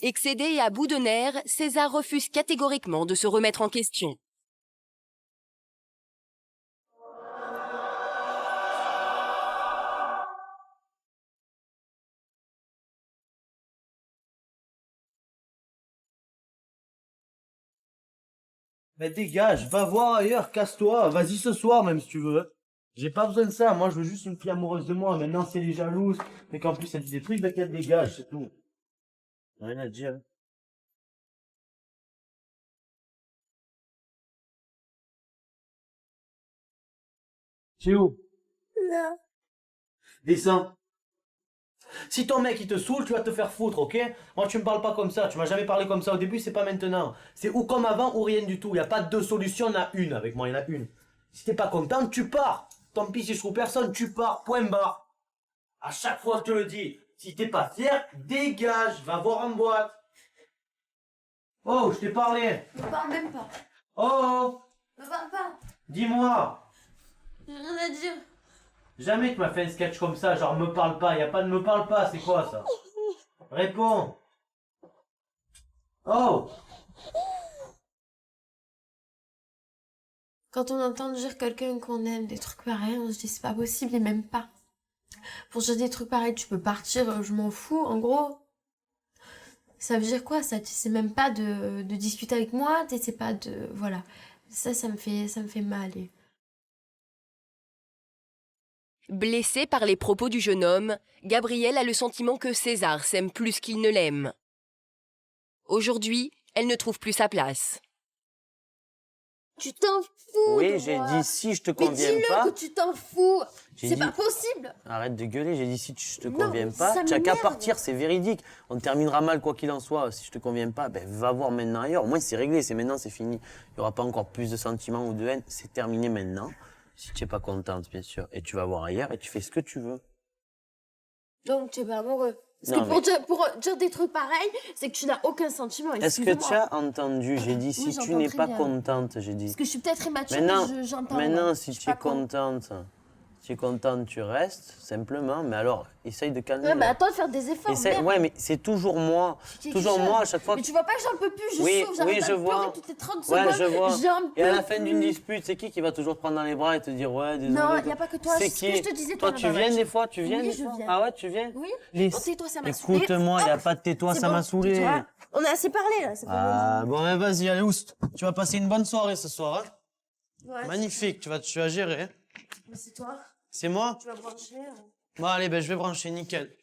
Excédé et à bout de nerfs, César refuse catégoriquement de se remettre en question. Mais dégage, va voir ailleurs, casse-toi, vas-y ce soir même si tu veux. J'ai pas besoin de ça, moi je veux juste une fille amoureuse de moi. Maintenant c'est les jalouses, mais qu'en plus elle dit des trucs, bah qu'elle dégage, c'est tout. Rien à dire. C'est où? Là. Descends. Si ton mec il te saoule, tu vas te faire foutre, ok? Moi tu me parles pas comme ça, tu m'as jamais parlé comme ça au début, c'est pas maintenant. C'est ou comme avant ou rien du tout, y a pas deux solutions, y en a une avec moi, y en a une. Si t'es pas content, tu pars. Tant pis si je trouve personne, tu pars, point barre. À chaque fois je te le dis, si t'es pas fier, dégage, va voir en boîte. Oh, je t'ai parlé. Me parle même pas. Oh, Me parle pas. dis-moi. J'ai rien à dire. Jamais tu m'as fait un sketch comme ça, genre me parle pas, y a pas de me parle pas, c'est quoi ça? Réponds. Oh. Quand on entend dire quelqu'un qu'on aime, des trucs pareils, on se dit c'est pas possible et même pas. Pour dire des trucs pareils, tu peux partir, je m'en fous, en gros. Ça veut dire quoi ça? Tu sais même pas de discuter avec moi, tu sais pas de... Voilà. Ça me fait mal. Et... Blessée par les propos du jeune homme, Gabrielle a le sentiment que César s'aime plus qu'il ne l'aime. Aujourd'hui, elle ne trouve plus sa place. Tu t'en fous. Oui, de j'ai moi. dit si je te Mais conviens dis-le pas. que tu t'en fous. J'ai C'est dit- pas possible. Arrête de gueuler, j'ai dit si je te Non, conviens mais pas, ça tu as qu'à m'énerve. partir, c'est véridique. On terminera mal quoi qu'il en soit. Si je te conviens pas, ben va voir maintenant ailleurs. Au moins c'est réglé, c'est maintenant, c'est fini. Il n'y aura pas encore plus de sentiments ou de haine, c'est terminé maintenant. Si tu n'es pas contente, bien sûr. Et tu vas voir ailleurs et tu fais ce que tu veux. Donc tu es pas amoureux. Parce Non, que pour dire des trucs pareils, c'est que tu n'as aucun sentiment. Est-ce que Excuse-moi. tu as entendu? J'ai dit si tu j'entends n'es très pas bien. contente, j'ai dit. Parce que je suis peut-être immature, Maintenant, mais j'entends. maintenant ouais. si Je suis tu es pas con. contente, tu restes, simplement. Mais alors, essaye de calmer. Ouais, mais attends de faire des efforts. merde. Ouais, mais c'est toujours moi. Tu t'es Toujours dit moi ça. à chaque fois. Mais tu vois pas que j'en peux plus, je Oui, souffre, j'arrive oui, à je pleurer vois. toutes les 30 Ouais, secondes. je vois. J'en Et à la peux fin d'une plus. dispute, c'est qui va toujours te prendre dans les bras et te dire ouais, désolé. Non, y a pas que toi, C'est c'est ce que je te disais Toi, tout à tu l'heure. viens des fois, tu viens Oui, des je fois. viens. Ah ouais, tu viens. Oui. Les- Oh, tais-toi, ça m'a saoulé. Écoute-moi, y a pas de tais-toi, C'est ça bon, m'a saoulé. tu vois, on a assez parlé là. Ça fait Ah bon, ouais, vas-y, allez, oust. Tu vas passer une bonne soirée ce soir. Hein. Ouais. Magnifique, tu vas gérer. Hein. Mais c'est toi. C'est moi? Tu vas brancher. Bon, allez, ben, je vais brancher, nickel.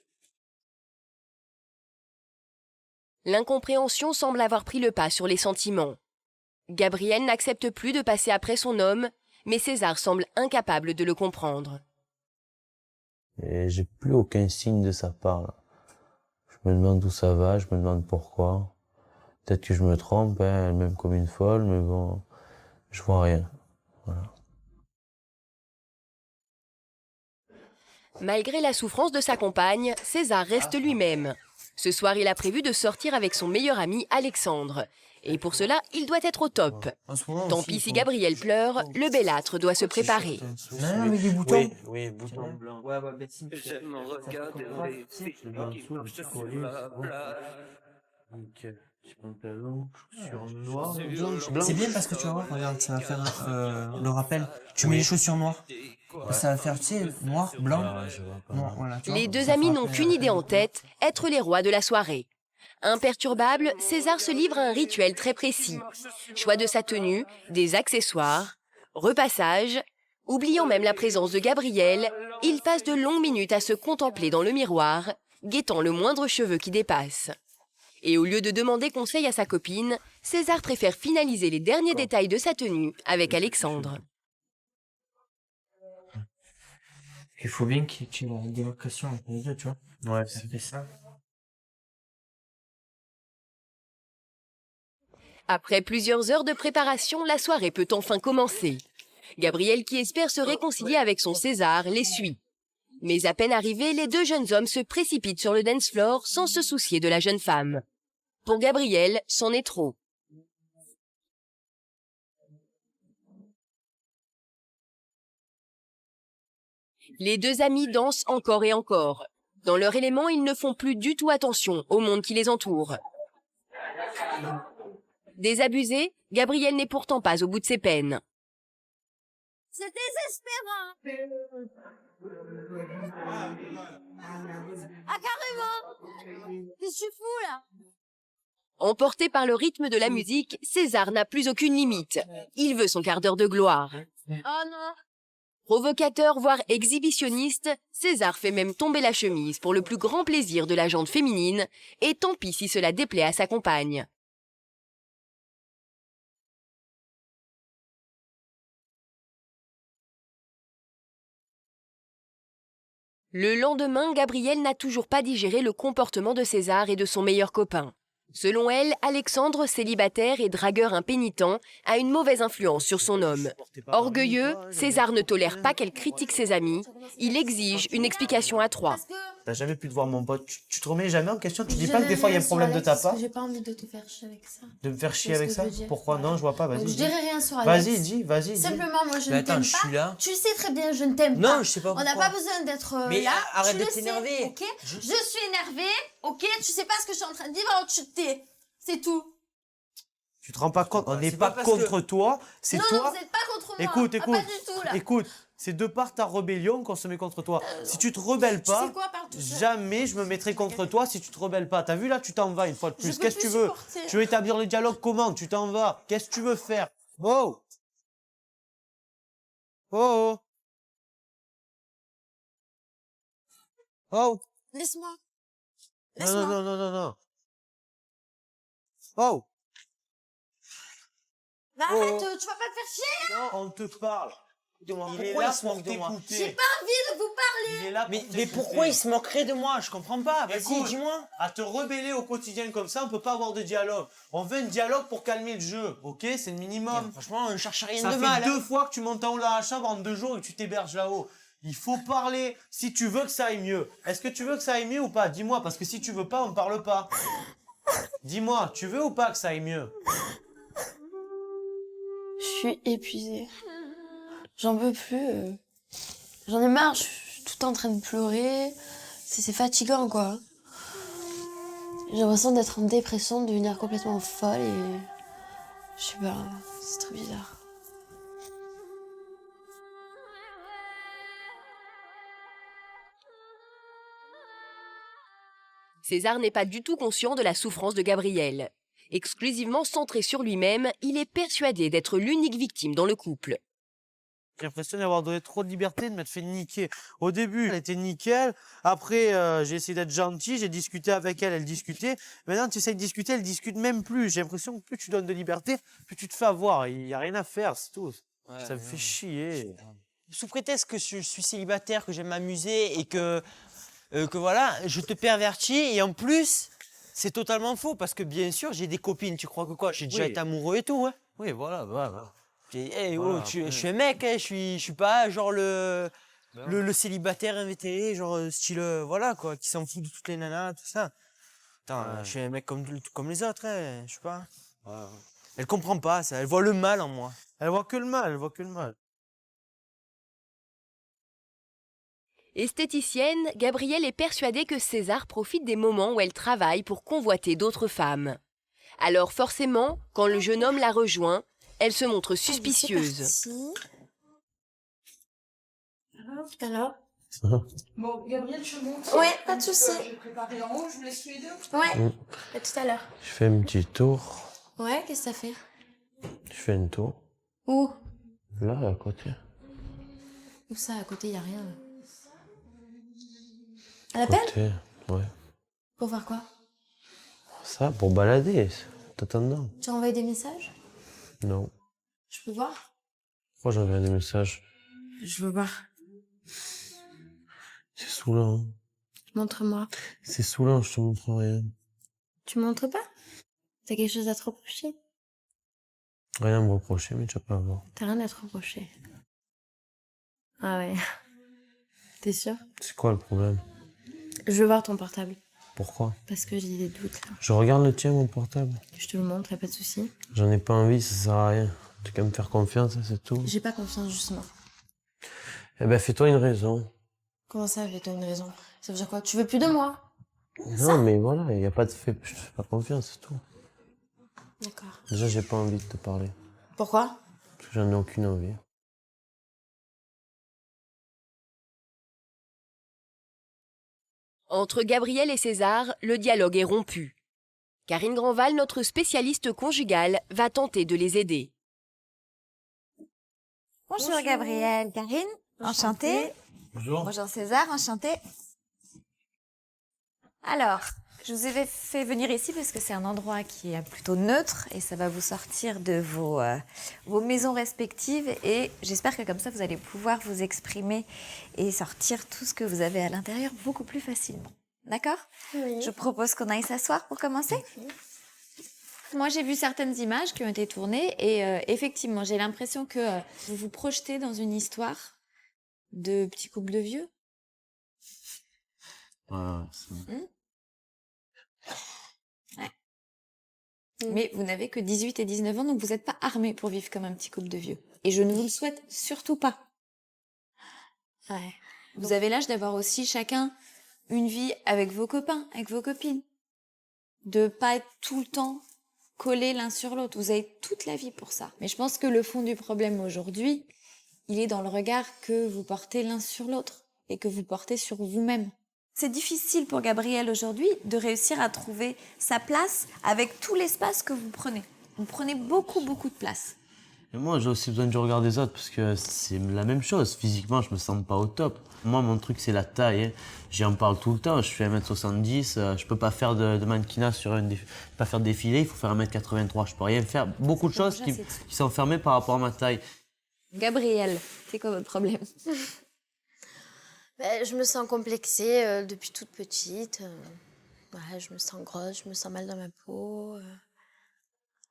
L'incompréhension semble avoir pris le pas sur les sentiments. Gabriel n'accepte plus de passer après son homme, mais César semble incapable de le comprendre. Et j'ai plus aucun signe de sa part, là. Je me demande où ça va, je me demande pourquoi. Peut-être que je me trompe, hein, elle m'aime comme une folle, mais bon, je vois rien. Voilà. Malgré la souffrance de sa compagne, César reste lui-même. Ce soir, il a prévu de sortir avec son meilleur ami Alexandre. Et pour cela, il doit être au top. Tant pis si Gabriel pleure, le bellâtre doit se préparer. avec des boutons. Oui, boutons blancs. Ouais, ouais, J'aime regarder les filles qui se font la blague. Nickel. Petit pantalon, chaussures noires. C'est bien parce que tu vas voir, regarde, ça va faire le rappel. Tu mets les chaussures noires. Ça va faire, tu sais, noir, blanc. Noir, voilà, tu vois, Les deux ça amis fera n'ont après, qu'une idée en tête, être les rois de la soirée. Imperturbable, César se livre à un rituel très précis. Choix de sa tenue, des accessoires, repassage. Oubliant même la présence de Gabriel, il passe de longues minutes à se contempler dans le miroir, guettant le moindre cheveu qui dépasse. Et au lieu de demander conseil à sa copine, César préfère finaliser les derniers détails de sa tenue avec Alexandre. Il faut bien qu'il y ait une démarcation entre les deux, tu vois. Ouais, ça fait ça. Après plusieurs heures de préparation, la soirée peut enfin commencer. Gabriel, qui espère se réconcilier avec son César, les suit. Mais à peine arrivés, les deux jeunes hommes se précipitent sur le dance floor sans se soucier de la jeune femme. Pour Gabriel, c'en est trop. Les deux amis dansent encore et encore. Dans leur élément, ils ne font plus du tout attention au monde qui les entoure. Désabusé, Gabriel n'est pourtant pas au bout de ses peines. C'est désespérant. Ah, carrément. Je suis fou, là. Emporté par le rythme de la musique, César n'a plus aucune limite. Il veut son quart d'heure de gloire. Oh non. Provocateur, voire exhibitionniste, César fait même tomber la chemise pour le plus grand plaisir de la jante féminine, et tant pis si cela déplaît à sa compagne. Le lendemain, Gabrielle n'a toujours pas digéré le comportement de César et de son meilleur copain. Selon elle, Alexandre, célibataire et dragueur impénitent, a une mauvaise influence sur son homme. Orgueilleux, César ne tolère pas qu'elle critique ses amis. Il exige une explication à trois. T'as jamais pu te voir mon pote, tu te remets jamais en question, tu dis pas que des fois il y a un problème de ta part? J'ai pas envie de te faire chier avec ça. De me faire chier C'est ce avec que ça? je veux dire. Pourquoi? Non, je vois pas, vas-y. Donc je dis. dirai rien sur Alex. Vas-y, dis, vas-y. dis. Simplement, moi je Mais ne attends, t'aime je pas. suis là. Tu le sais très bien, je ne t'aime Non, pas. je sais pas On n'a pourquoi. pas besoin d'être Mais là. arrête Tu de le sais, t'énerver. ok? Je suis énervée, ok? Tu sais pas ce que je suis en train de vivre, alors tu te tais. C'est tout. Tu te rends pas compte, on n'est c'est pas pas parce contre toi, c'est Non, toi. non, vous n'êtes pas contre moi. Écoute, Ah, écoute, pas du tout, là. écoute, c'est de par ta rébellion qu'on se met contre toi. Si tu te rebelles Tu pas, sais quoi, parle tout seul. jamais je me mettrai contre toi si tu te rebelles pas. T'as vu là, tu t'en vas une fois de plus. Je peux Qu'est-ce que plus tu veux? supporter. Tu veux établir le dialogue comment? Tu t'en vas. Qu'est-ce que tu veux faire? Oh! Oh! Oh! Laisse-moi. Non, Laisse-moi. non, non, non, non, non. Oh! Mais Oh. arrête, tu vas pas te faire chier, là. Non, on te parle. Il est Pourquoi là il se pour moque de moi? t'écouter. J'ai pas envie de vous parler. Il est là pour Mais t'écouter. pourquoi il se moquerait de moi? Je comprends pas. Vas-y, Écoute, dis-moi. à te rebeller au quotidien comme ça, on peut pas avoir de dialogue. On veut un dialogue pour calmer le jeu, ok? C'est le minimum. Franchement, on cherche rien Ça de fait mal. 2 fois que tu montes en haut de la chambre en 2 jours et que tu t'héberges là-haut. Il faut parler si tu veux que ça aille mieux. Est-ce que tu veux que ça aille mieux ou pas? Dis-moi, parce que si tu veux pas, on ne parle pas. Dis-moi, tu veux ou pas que ça aille mieux? Je suis épuisée. J'en peux plus. J'en ai marre, je suis tout le temps en train de pleurer. C'est fatigant, quoi. J'ai l'impression d'être en dépression, de devenir complètement folle et... Je sais pas, c'est très bizarre. César n'est pas du tout conscient de la souffrance de Gabriel. Exclusivement centré sur lui-même, il est persuadé d'être l'unique victime dans le couple. J'ai l'impression d'avoir donné trop de liberté, de m'être fait niquer. Au début, elle était nickel. Après, j'ai essayé d'être gentil, j'ai discuté avec elle, elle discutait. Maintenant, tu essayes de discuter, elle discute même plus. J'ai l'impression que plus tu donnes de liberté, plus tu te fais avoir. Il n'y a rien à faire, c'est tout. Ouais, ça me fait chier. Sous prétexte que je suis célibataire, que j'aime m'amuser et que voilà, je te pervertis. Et en plus, c'est totalement faux parce que bien sûr, j'ai des copines. Tu crois que quoi? J'ai déjà été amoureux et tout, ouais. Oui, voilà. Voilà, je suis un mec, hein, je suis pas genre le célibataire invétéré, genre style, voilà quoi, qui s'en fout de toutes les nanas, tout ça. Attends, je suis un mec comme les autres, hein, je sais pas. Elle comprend pas ça, elle voit le mal en moi. Elle voit que le mal, Esthéticienne, Gabrielle est persuadée que César profite des moments où elle travaille pour convoiter d'autres femmes. Alors forcément, quand le jeune homme la rejoint, elle se montre suspicieuse. Alors Bon, Gabriel, je monte. Ouais, pas de souci. Je vais préparer en haut, je vous laisse tous les deux. Ouais, à tout à l'heure. Je fais un petit tour. Ouais, qu'est-ce que ça fait? Je fais un tour. Où? Là, à côté. Où ça, à côté, y a rien. À la peine? Côté, ouais. Pour faire quoi? Ça, pour balader. T'attendant. Tu as envoyé des messages? Non. Je peux voir? Pourquoi j'envoie des messages? Je veux voir. C'est saoulant. Montre-moi. C'est saoulant, je te montre rien. Tu montres pas? T'as quelque chose à te reprocher? Rien à me reprocher, mais tu vas pas voir. T'as rien à te reprocher. Ah ouais. T'es sûr? C'est quoi le problème? Je veux voir ton portable. Pourquoi? Parce que j'ai des doutes là. Je regarde le tien, mon portable. Je te le montre, y'a pas de souci. J'en ai pas envie, ça sert à rien. Tu qu'à me faire confiance, c'est tout. J'ai pas confiance justement. Eh ben, fais-toi une raison. Comment ça, fais-toi une raison? Ça veut dire quoi? Tu veux plus de moi? Non, mais voilà, y a pas de fait. Je te fais pas confiance, c'est tout. D'accord. Déjà, j'ai pas envie de te parler. Pourquoi? Parce que j'en ai aucune envie. Entre Gabriel et César, le dialogue est rompu. Karine Grandval, notre spécialiste conjugale, va tenter de les aider. Bonjour Gabriel, Karine, enchantée. Bonjour. Bonjour César, enchantée. Alors, je vous ai fait venir ici parce que c'est un endroit qui est plutôt neutre et ça va vous sortir de vos maisons respectives et j'espère que comme ça vous allez pouvoir vous exprimer et sortir tout ce que vous avez à l'intérieur beaucoup plus facilement. D'accord? Oui. Je propose qu'on aille s'asseoir pour commencer. Moi, j'ai vu certaines images qui ont été tournées et effectivement, j'ai l'impression que vous vous projetez dans une histoire de petit couple de vieux. Ouais. Mais vous n'avez que 18 et 19 ans, donc vous n'êtes pas armés pour vivre comme un petit couple de vieux. Et je ne vous le souhaite surtout pas. Ouais. Vous avez l'âge d'avoir aussi chacun une vie avec vos copains, avec vos copines. De pas être tout le temps collés l'un sur l'autre. Vous avez toute la vie pour ça. Mais je pense que le fond du problème aujourd'hui, il est dans le regard que vous portez l'un sur l'autre et que vous portez sur vous-même. C'est difficile pour Gabriel aujourd'hui de réussir à trouver sa place avec tout l'espace que vous prenez. Vous prenez beaucoup de place. Et moi, j'ai aussi besoin du regard des autres parce que c'est la même chose. Physiquement, je me sens pas au top. Moi, mon truc, c'est la taille. Hein. J'en parle tout le temps. Je fais 1m70. Je peux pas faire de mannequinat pas faire de défilé. Il faut faire 1m83. Je peux rien faire. Beaucoup de choses qui sont fermées par rapport à ma taille. Gabriel, c'est quoi votre problème? Je me sens complexée depuis toute petite. Ouais, je me sens grosse, je me sens mal dans ma peau.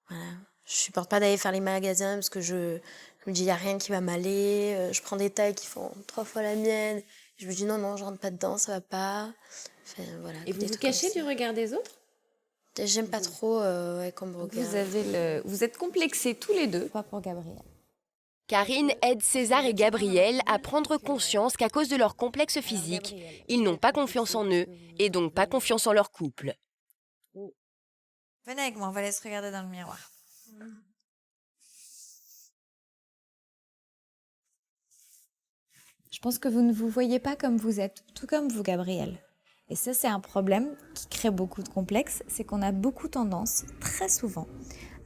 Voilà. Je supporte pas d'aller faire les magasins parce que je me dis, il n'y a rien qui va m'aller. Je prends des tailles qui font 3 fois la mienne. Je me dis, non, je rentre pas dedans, ça va pas. Enfin, voilà, Et vous vous cachez du regard des autres? J'aime pas trop qu'on me regarde. Vous êtes complexés tous les deux, pas pour Gabriel. Karine aide César et Gabriel à prendre conscience qu'à cause de leur complexe physique, ils n'ont pas confiance en eux et donc pas confiance en leur couple. Venez avec moi, on va aller se regarder dans le miroir. Je pense que vous ne vous voyez pas comme vous êtes, tout comme vous, Gabriel. Et ça, c'est un problème qui crée beaucoup de complexes, c'est qu'on a beaucoup tendance, très souvent,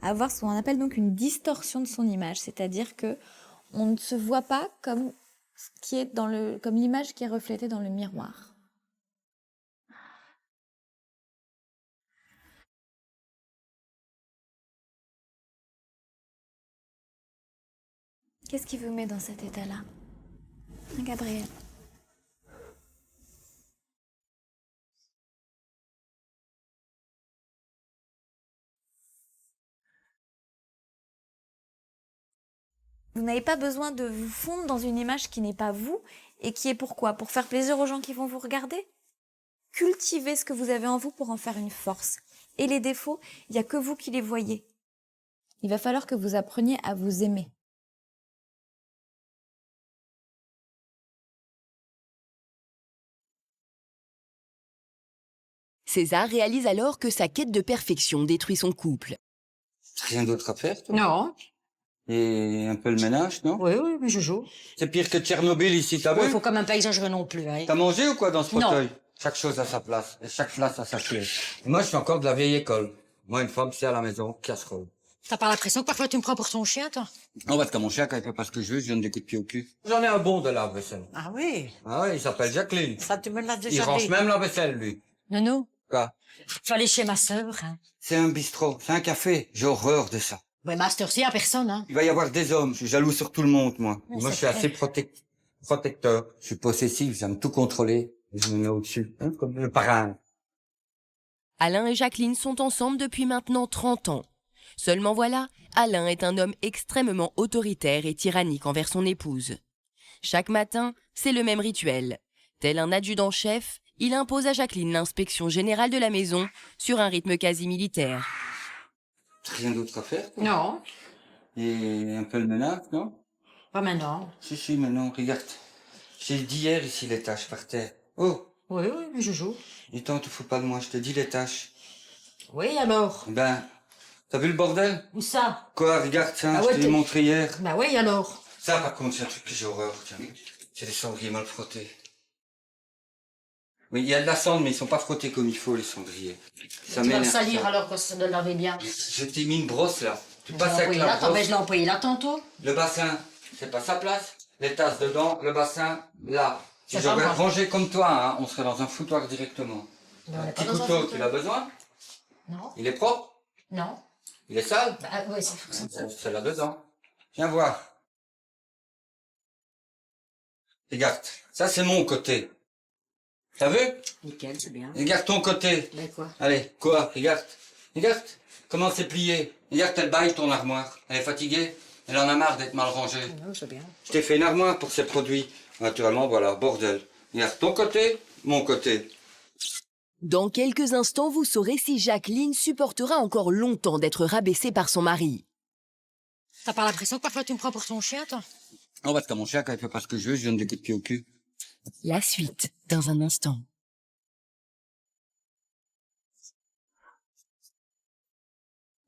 à avoir ce qu'on appelle donc une distorsion de son image, c'est-à-dire que on ne se voit pas comme ce qui est comme l'image qui est reflétée dans le miroir. Qu'est-ce qui vous met dans cet état-là, Gabriel? Vous n'avez pas besoin de vous fondre dans une image qui n'est pas vous et qui est pourquoi? Pour faire plaisir aux gens qui vont vous regarder? Cultivez ce que vous avez en vous pour en faire une force. Et les défauts, il n'y a que vous qui les voyez. Il va falloir que vous appreniez à vous aimer. César réalise alors que sa quête de perfection détruit son couple. Rien d'autre à faire, toi? Non. Et un peu le ménage, non? Oui, mais je joue. C'est pire que Tchernobyl ici, t'as Il vu? faut quand même pas exagérer non plus. Hein. T'as mangé ou quoi dans ce Non. fauteuil? Chaque chose à sa place, et chaque place à sa clé. Et moi, je suis encore de la vieille école. Moi, une femme, c'est à la maison, casserole. T'as pas l'impression que parfois tu me prends pour ton chien, toi? On va te mon chien, quand il fait pas ce que je veux, je donne des coups de pied au cul. J'en ai un bon de lave-vaisselle. Ah oui? Ah ouais, il s'appelle Jacqueline. Ça, tu me l'as Il déjà range dit. même la vaisselle, lui. Nounou, Quoi? tu vas aller chez ma sœur. Hein. C'est un bistrot, c'est un café. J'ai horreur de ça. Ouais, master, si, y a personne, hein. Il va y avoir des hommes, je suis jaloux sur tout le monde, moi. Ouais, Moi, c'est je suis vrai. assez protecteur. Je suis possessif, j'aime tout contrôler. Et je me mets au-dessus, hein, comme le parrain. Alain et Jacqueline sont ensemble depuis maintenant 30 ans. Seulement voilà, Alain est un homme extrêmement autoritaire et tyrannique envers son épouse. Chaque matin, c'est le même rituel. Tel un adjudant-chef, il impose à Jacqueline l'inspection générale de la maison sur un rythme quasi militaire. Rien d'autre à faire? Non. Et un peu le ménage, non? Pas maintenant. Si, maintenant, regarde. J'ai dit hier ici les tâches par terre. Oh! Oui, mais je joue. Et toi, tu fous pas de moi, je te dis les tâches. Oui, alors? Ben, t'as vu le bordel? Où ça? Quoi, regarde ça, Ah je ouais, te l'ai montré hier. Bah oui, alors? Ça, par contre, c'est un truc que j'ai horreur, tiens. C'est des cendriers mal frottés. Oui, il y a de la cendre, mais ils sont pas frottés comme il faut, les cendriers. Ça Tu vas le m'énerve, salir ça. alors que ça de le laver bien. Je t'ai mis une brosse, là. Tu Je passes l'ai avec employé la là, brosse. mais je l'ai employé là tantôt. Le bassin, c'est pas sa place. Les tasses dedans, le bassin, là. Si Ça j'aurais va, moi. rangé comme toi, hein, on serait dans un foutoir directement. Mais on Un n'est pas petit dans un couteau, foutoir. tu l'as besoin? Non. Il est propre? Non. Il est sale? Bah ouais, c'est pour ça. C'est là-dedans. Viens voir. Regarde, ça c'est mon côté. T'as vu? Nickel, c'est bien. Regarde ton côté. Ben quoi? Allez, quoi? Regarde. Regarde. Comment c'est plié. Regarde, elle baille ton armoire. Elle est fatiguée. Elle en a marre d'être mal rangée. Non, c'est bien. Je t'ai fait une armoire pour ces produits. Naturellement, voilà, bordel. Regarde ton côté, mon côté. Dans quelques instants, vous saurez si Jacqueline supportera encore longtemps d'être rabaissée par son mari. T'as pas l'impression que parfois tu me prends pour ton chien, toi? On va te mon chien, quand il fait pas ce que je veux, je donne des coups de pied au cul. La suite, dans un instant.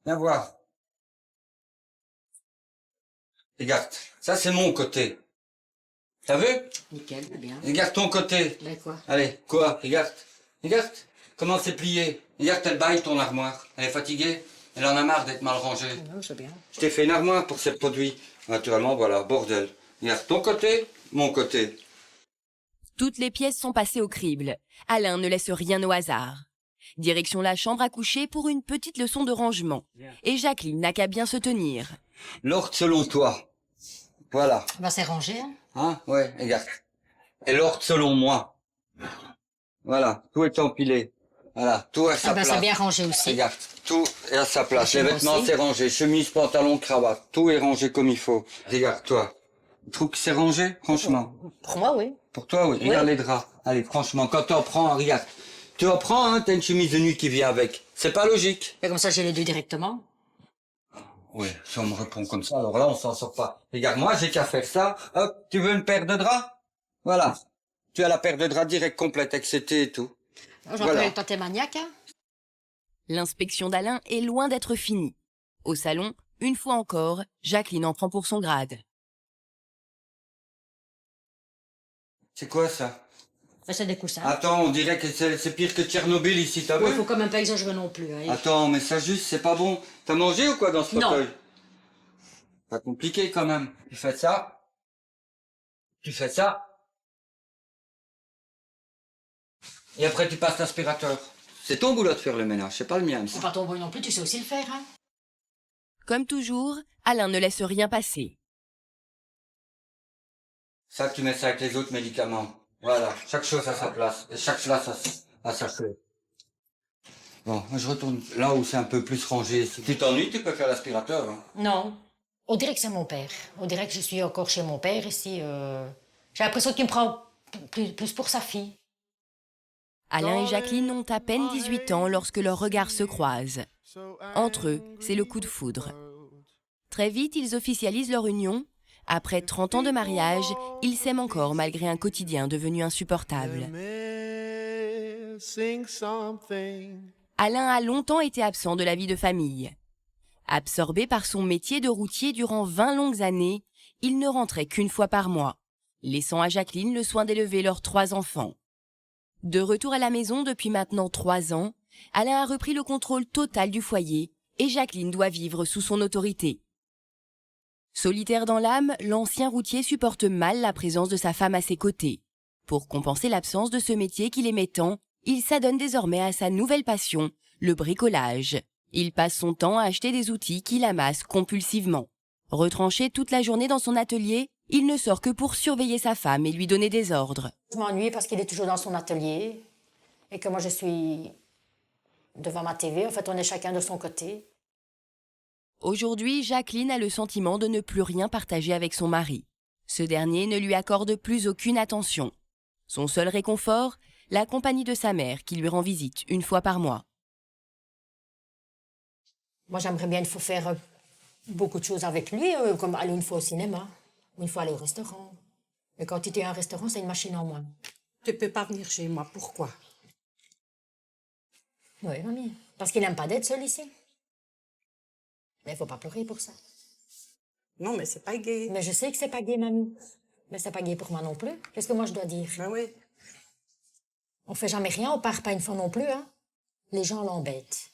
Viens voir. Regarde, ça c'est mon côté. T'as vu? Nickel, c'est bien. Regarde ton côté. Ben quoi? Allez, quoi? Regarde. Regarde. Comment c'est plié. Regarde, elle baille ton armoire. Elle est fatiguée. Elle en a marre d'être mal rangée. Non, c'est bien. Je t'ai fait une armoire pour ces produits. Naturellement, voilà, bordel. Regarde ton côté, mon côté. Toutes les pièces sont passées au crible. Alain ne laisse rien au hasard. Direction la chambre à coucher pour une petite leçon de rangement. Et Jacqueline n'a qu'à bien se tenir. L'ordre selon toi. Voilà. Bah c'est rangé, hein? Hein? Ouais, regarde. Et l'ordre selon moi. Voilà, tout est empilé. Voilà, tout à sa Ah ben, place. c'est bien rangé aussi. Regarde, tout est à sa place. Les Chez moi vêtements, aussi. c'est rangé. Chemise, pantalon, cravate. Tout est rangé comme il faut. Regarde-toi. Tu trouves que c'est rangé, franchement? Pour moi, oui. Pour toi, oui. Regarde les draps. Allez, franchement, quand tu en prends, regarde. Tu en prends, hein, t'as une chemise de nuit qui vient avec. C'est pas logique. Et comme ça, j'ai les deux directement. Oui, si on me répond comme ça, alors là, on s'en sort pas. Regarde, moi, j'ai qu'à faire ça. Hop, tu veux une paire de draps? Voilà. Tu as la paire de draps direct complète, etc. et tout. J'en peux être t'es maniaque, hein. L'inspection d'Alain est loin d'être finie. Au salon, une fois encore, Jacqueline en prend pour son grade. C'est quoi ça? Ça, c'est des coussins. Attends, on dirait que c'est pire que Tchernobyl ici, t'as vu? Il faut quand même pas exagérer non plus. Hein. Attends, mais ça juste, c'est pas bon. T'as mangé ou quoi dans ce Non. fauteuil? Pas compliqué quand même. Tu fais ça. Tu fais ça. Et après tu passes l'aspirateur. C'est ton boulot de faire le ménage, c'est pas le mien. C'est pas ton boulot non plus, tu sais aussi le faire, hein. Comme toujours, Alain ne laisse rien passer. Ça, tu mets ça avec les autres médicaments. Voilà, chaque chose à sa place. Et chaque place à sa chose. Bon, moi je retourne là où c'est un peu plus rangé. Si tu t'ennuies, tu peux faire l'aspirateur. Hein. Non. On dirait que c'est mon père. On dirait que je suis encore chez mon père ici. J'ai l'impression qu'il me prend plus pour sa fille. Alain et Jacqueline ont à peine 18 ans lorsque leurs regards se croisent. Entre eux, c'est le coup de foudre. Très vite, ils officialisent leur union. Après 30 ans de mariage, ils s'aiment encore malgré un quotidien devenu insupportable. Alain a longtemps été absent de la vie de famille. Absorbé par son métier de routier durant 20 longues années, il ne rentrait qu'une fois par mois, laissant à Jacqueline le soin d'élever leurs 3 enfants. De retour à la maison depuis maintenant 3 ans, Alain a repris le contrôle total du foyer et Jacqueline doit vivre sous son autorité. Solitaire dans l'âme, l'ancien routier supporte mal la présence de sa femme à ses côtés. Pour compenser l'absence de ce métier qu'il aimait tant, il s'adonne désormais à sa nouvelle passion, le bricolage. Il passe son temps à acheter des outils qu'il amasse compulsivement. Retranché toute la journée dans son atelier, il ne sort que pour surveiller sa femme et lui donner des ordres. Je m'ennuie parce qu'il est toujours dans son atelier et que moi je suis devant ma TV. En fait, on est chacun de son côté. Aujourd'hui, Jacqueline a le sentiment de ne plus rien partager avec son mari. Ce dernier ne lui accorde plus aucune attention. Son seul réconfort, la compagnie de sa mère qui lui rend visite une fois par mois. Moi, j'aimerais bien faire beaucoup de choses avec lui, comme aller une fois au cinéma, ou une fois aller au restaurant. Mais quand il est à un restaurant, c'est une machine en moins. Tu peux pas venir chez moi, pourquoi? Oui, mamie. Parce qu'il n'aime pas d'être seul ici. Mais il faut pas pleurer pour ça. Non, mais c'est pas gay. Mais je sais que c'est pas gay, mamie. Mais c'est pas gay pour moi non plus. Qu'est-ce que moi je dois dire? Ben oui. On fait jamais rien, on part pas une fois non plus, hein. Les gens l'embêtent.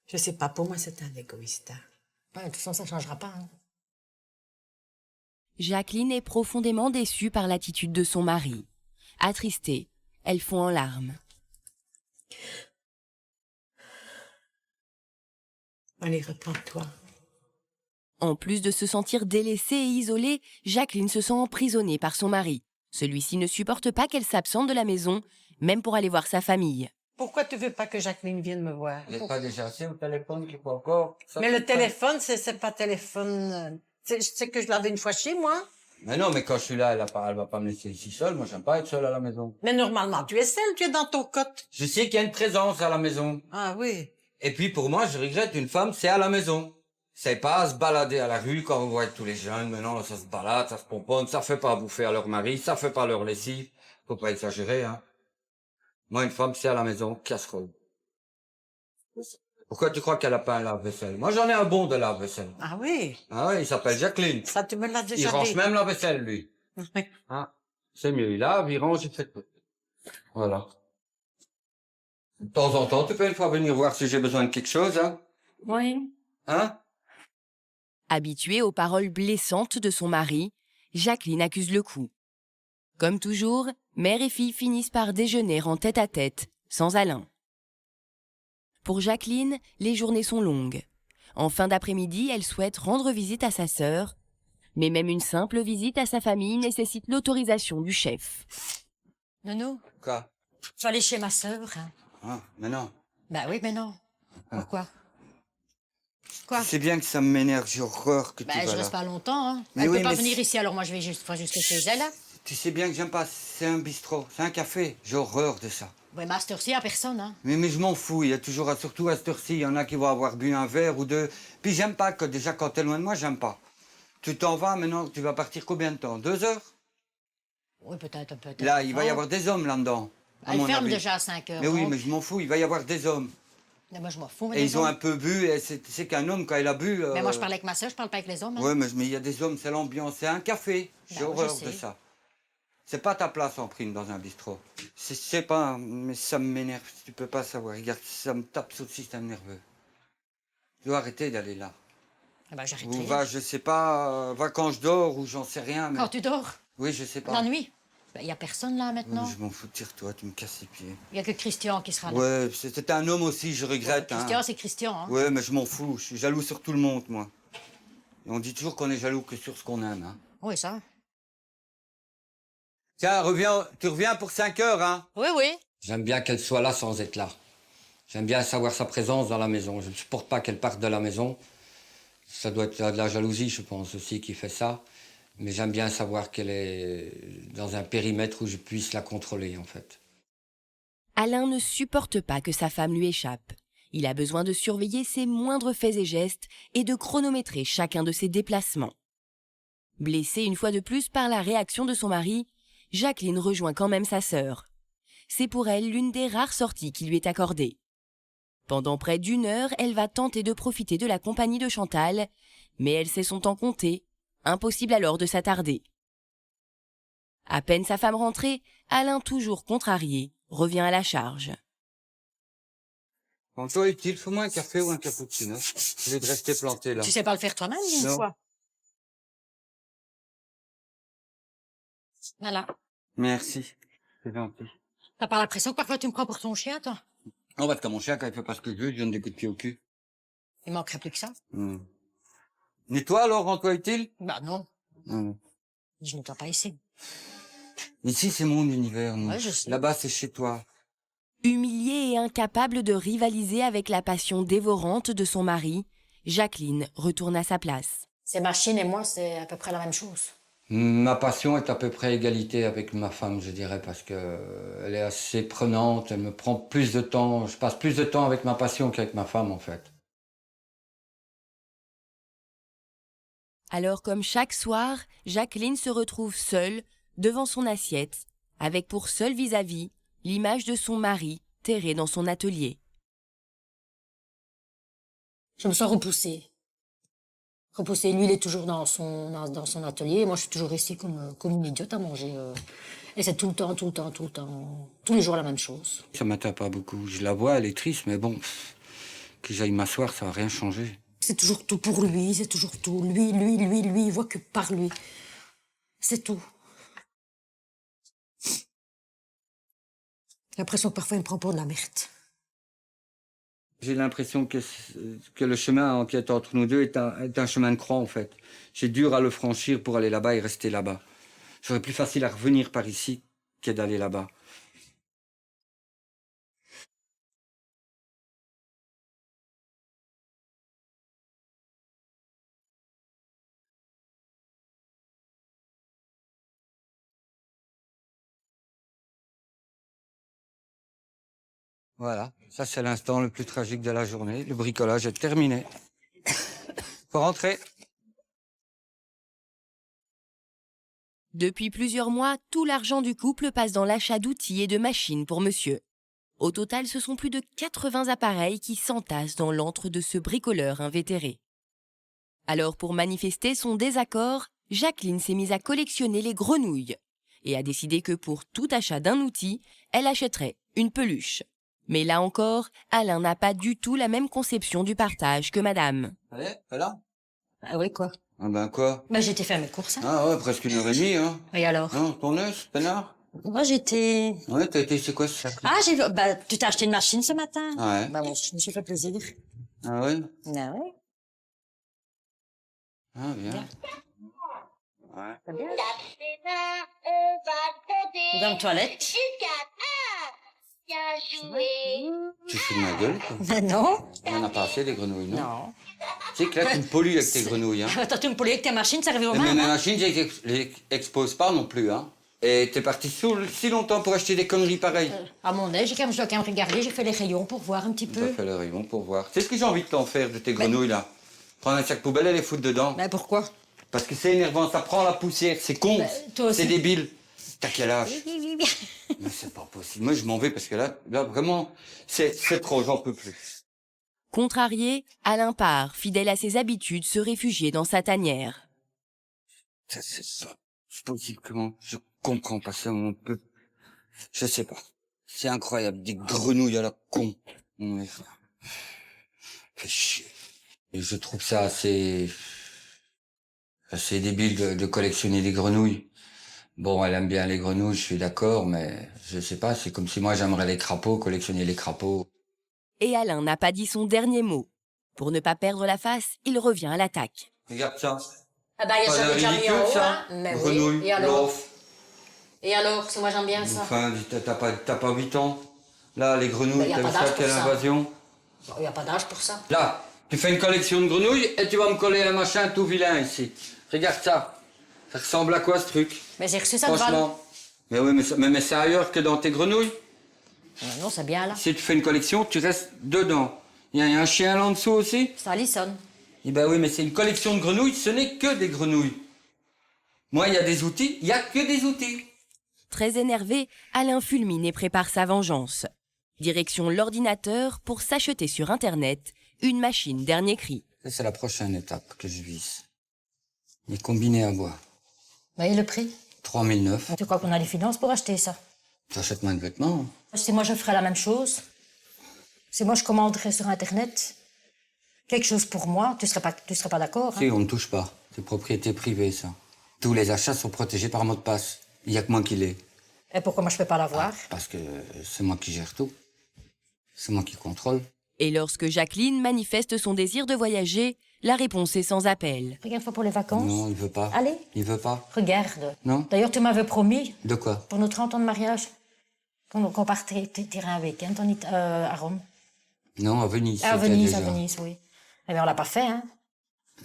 Je sais pas, pour moi c'est un égoïste. Hein. Ouais, de toute façon, ça changera pas, hein. Jacqueline est profondément déçue par l'attitude de son mari. Attristée, elle fond en larmes. Allez, reprends-toi. En plus de se sentir délaissée et isolée, Jacqueline se sent emprisonnée par son mari. Celui-ci ne supporte pas qu'elle s'absente de la maison, même pour aller voir sa famille. Pourquoi tu veux pas que Jacqueline vienne me voir? Il n'est pas déjà assez au téléphone qu'il faut encore. Ça, Mais c'est le téléphone, c'est pas téléphone. C'est que je l'avais une fois chez moi. Mais non, mais quand je suis là, elle va pas me laisser ici seule. Moi, j'aime pas être seule à la maison. Mais normalement, tu es seule, tu es dans ton cote. Je sais qu'il y a une présence à la maison. Ah oui. Et puis pour moi, je regrette, une femme, c'est à la maison. C'est pas à se balader à la rue quand vous voyez tous les jeunes. Maintenant, ça se balade, ça se pomponne, ça fait pas à bouffer à leur mari, ça fait pas leur lessive. Faut pas exagérer, hein. Moi, une femme, c'est à la maison, casserole. Pourquoi tu crois qu'elle a pas un lave-vaisselle? Moi, j'en ai un bon de lave-vaisselle. Ah oui. Ah oui, il s'appelle Jacqueline. Ça, tu me l'as déjà dit. Il range même la vaisselle, lui. Oui. Hein? C'est mieux, il lave, il range, il fait tout. Voilà. De temps en temps, tu peux une fois venir voir si j'ai besoin de quelque chose, hein? Oui. Hein? Habituée aux paroles blessantes de son mari, Jacqueline accuse le coup. Comme toujours, mère et fille finissent par déjeuner en tête-à-tête, sans Alain. Pour Jacqueline, les journées sont longues. En fin d'après-midi, elle souhaite rendre visite à sa sœur, mais même une simple visite à sa famille nécessite l'autorisation du chef. Nono, Quoi? je vais aller chez ma sœur. Hein. Ah, mais non. Bah oui, mais non. Pourquoi? Quoi? C'est bien que ça m'énerve, j'ai horreur que Bah, tu vas je là. reste pas longtemps, hein. Mais Elle oui, peut pas mais venir ici, alors moi je vais juste chez elle. Hein. Tu sais bien que j'aime pas, c'est un bistrot, c'est un café, j'ai horreur de ça. Ouais, mais à cette heure-ci, il y a personne, hein. Mais je m'en fous, il y a toujours, surtout à cette heure-ci, il y en a qui vont avoir bu un verre ou deux. Puis j'aime pas, que déjà quand t'es loin de moi, j'aime pas. Tu t'en vas maintenant, tu vas partir combien de temps? 2 heures? Oui, peut-être. Là, il va y avoir des hommes là-dedans. à Elle mon ferme avis. déjà à 5 heures. Mais oui, donc. mais je m'en fous, il va y avoir des hommes. Mais moi, je m'en fous. Et ils ont un peu bu, et c'est qu'un homme, quand il a bu... Mais moi, je parle avec ma soeur, je parle pas avec les hommes. Hein. Ouais, mais il y a des hommes, c'est l'ambiance, c'est un café. J'ai Ben, horreur je de sais. ça. C'est pas ta place en prime dans un bistrot. Je sais pas, mais ça m'énerve, tu peux pas savoir. Regarde, ça me tape sur le système nerveux. Je dois arrêter d'aller là. Ah ben, j'arrêterai. Ou va, je sais pas, va quand je dors, ou j'en sais rien. Mais... Quand tu dors? Oui, je sais pas. La nuit? Il n'y a personne là Ouais, maintenant. mais je m'en fous de tire-toi, tu me casses les pieds. Il n'y a que Christian qui sera là. Ouais, c'était un homme aussi, je regrette. Christian, hein. c'est Christian. Hein. Ouais, mais je m'en fous, je suis jaloux sur tout le monde, moi. Et on dit toujours qu'on est jaloux que sur ce qu'on aime. Hein. Oui, ça. Tiens, tu reviens pour 5 heures, hein? Oui, oui. J'aime bien qu'elle soit là sans être là. J'aime bien savoir sa présence dans la maison. Je ne supporte pas qu'elle parte de la maison. Ça doit être de la jalousie, je pense, aussi, qui fait ça. Mais j'aime bien savoir qu'elle est dans un périmètre où je puisse la contrôler, en fait. Alain ne supporte pas que sa femme lui échappe. Il a besoin de surveiller ses moindres faits et gestes et de chronométrer chacun de ses déplacements. Blessée une fois de plus par la réaction de son mari, Jacqueline rejoint quand même sa sœur. C'est pour elle l'une des rares sorties qui lui est accordée. Pendant près d'1 heure, elle va tenter de profiter de la compagnie de Chantal, mais elle sait son temps compté. Impossible alors de s'attarder. À peine sa femme rentrée, Alain, toujours contrarié, revient à la charge. Quand toi utile, fais-moi un café ou un cappuccino. Je vais rester planté là. Tu sais pas le faire toi-même, une Non. fois. Voilà. Merci, c'est gentil. T'as pas l'impression que parfois tu me prends pour ton chien, toi? On va te mon chien, quand il fait pas ce que je veux, je donne des coups de pied au cul. Il manquerait plus que ça. Nettoie alors, rends-toi utile? Bah non, Non. je ne dois pas ici. Ici, c'est mon univers, nous. Ouais, je sais. Là-bas, c'est chez toi. Humiliée et incapable de rivaliser avec la passion dévorante de son mari, Jacqueline retourne à sa place. Ces machines et moi, c'est à peu près la même chose. Ma passion est à peu près égalité avec ma femme, je dirais, parce que elle est assez prenante, elle me prend plus de temps, je passe plus de temps avec ma passion qu'avec ma femme, en fait. Alors comme chaque soir, Jacqueline se retrouve seule devant son assiette, avec pour seul vis-à-vis l'image de son mari terré dans son atelier. Je me sens repoussée. Repoussée. Lui, il est toujours dans son atelier. Moi, je suis toujours ici comme une idiote à manger. Et c'est tout le temps. Tous les jours la même chose. Ça m'atteint pas beaucoup. Je la vois, elle est triste, mais bon, que j'aille m'asseoir, ça va rien changer. C'est toujours tout pour lui, c'est toujours tout. Lui, il voit que par lui. C'est tout. J'ai l'impression que parfois il me prend pour de la merde. J'ai l'impression que le chemin qui est entre nous deux est un chemin de croix, en fait. C'est dur à le franchir pour aller là-bas et rester là-bas. J'aurais plus facile à revenir par ici que d'aller là-bas. Voilà, ça c'est l'instant le plus tragique de la journée. Le bricolage est terminé. Faut rentrer. Depuis plusieurs mois, tout l'argent du couple passe dans l'achat d'outils et de machines pour monsieur. Au total, ce sont plus de 80 appareils qui s'entassent dans l'antre de ce bricoleur invétéré. Alors, pour manifester son désaccord, Jacqueline s'est mise à collectionner les grenouilles et a décidé que pour tout achat d'un outil, elle achèterait une peluche. Mais là encore, Alain n'a pas du tout la même conception du partage que madame. Allez, voilà. Ah oui, quoi? Ah ben quoi? Bah, j'étais faire mes courses. Hein. Ah ouais, presque 1h30, hein. Et alors? Non, ton œuf, peinard? Moi, j'étais... Ouais, t'as été, c'est quoi ça? Ah, bah, tu t'as acheté une machine ce matin? Ouais. Bah, bon, je me suis fait plaisir. Ah ouais? Ah ouais? Ah bien. Ouais. C'est bien. Dans les toilettes. Tu fous de ma gueule, quoi. Ben non. On en a pas assez, des grenouilles, non? Non. Tu sais que là, tu me pollues avec tes grenouilles, hein. Attends, tu me pollues avec tes machines, ça revient au Mais même. mes hein. machines, je les expose pas non plus, hein. Et t'es parti si longtemps pour acheter des conneries pareilles. À mon âge, je dois quand même regarder, j'ai fait les rayons pour voir un petit T'as peu. fait le rayon pour voir. C'est ce que j'ai envie de t'en faire, de tes grenouilles, là. Prendre un sac poubelle et les foutre dedans. Ben pourquoi? Parce que c'est énervant, ça prend la poussière, c'est con, toi aussi. c'est débile. T'as quel âge? Mais c'est pas possible. Moi, je m'en vais parce que là vraiment, c'est trop, j'en peux plus. Contrarié, Alain part, fidèle à ses habitudes, se réfugier dans sa tanière. Ça, c'est pas possible. Comment? Je comprends pas ça, on peut. Je sais pas. C'est incroyable, des grenouilles à la con. Ouais. Fait chier. Et je trouve ça assez débile de collectionner des grenouilles. Bon, elle aime bien les grenouilles, je suis d'accord, mais je sais pas, c'est comme si moi j'aimerais les crapauds, collectionner les crapauds. Et Alain n'a pas dit son dernier mot. Pour ne pas perdre la face, il revient à l'attaque. Regarde ça. Ah bah, il y a ça déjà mis en haut, hein. Mais oui. Grenouille, Et alors? l'offre. Et alors, parce que moi j'aime bien ça. Enfin, t'as pas 8 ans. Là, les grenouilles, Ben, y a t'as pas vu ça, d'âge pour quelle ça. invasion. Il n'y a pas d'âge pour ça. Là, tu fais une collection de grenouilles et tu vas me coller un machin tout vilain ici. Regarde ça. Ça ressemble à quoi ce truc? Mais j'ai reçu ça de Val. Franchement. Mais oui, mais c'est ailleurs que dans tes grenouilles. Non, c'est bien là. Si tu fais une collection, tu restes dedans. Il y a un chien là en dessous aussi? Ça Allison. Eh ben oui, mais c'est une collection de grenouilles, ce n'est que des grenouilles. Moi, il y a des outils, il y a que des outils. Très énervé, Alain fulmine et prépare sa vengeance. Direction l'ordinateur pour s'acheter sur Internet une machine dernier cri. Ça, c'est la prochaine étape que je vise. Les combinés à bois. Bah, et le prix? 3009. Tu crois qu'on a les finances pour acheter ça? T'achètes moins de vêtements. Si moi je ferais la même chose, si moi je commanderais sur Internet quelque chose pour moi, tu serais pas d'accord? Si, on ne touche pas. C'est propriété privée, ça. Tous les achats sont protégés par mot de passe. Il n'y a que moi qui l'ai. Et pourquoi moi je peux pas l'avoir? Parce que c'est moi qui gère tout. C'est moi qui contrôle. Et lorsque Jacqueline manifeste son désir de voyager, la réponse est sans appel. Regarde-toi pour les vacances. Non, il veut pas. Allez. Il veut pas. Regarde. Non. D'ailleurs, tu m'avais promis, De quoi? pour nos 30 ans de mariage, qu'on partait tirer un week-end à Rome. Non, à Venise. À c'était Venise, déjà. oui. Eh bien, on l'a pas fait, hein.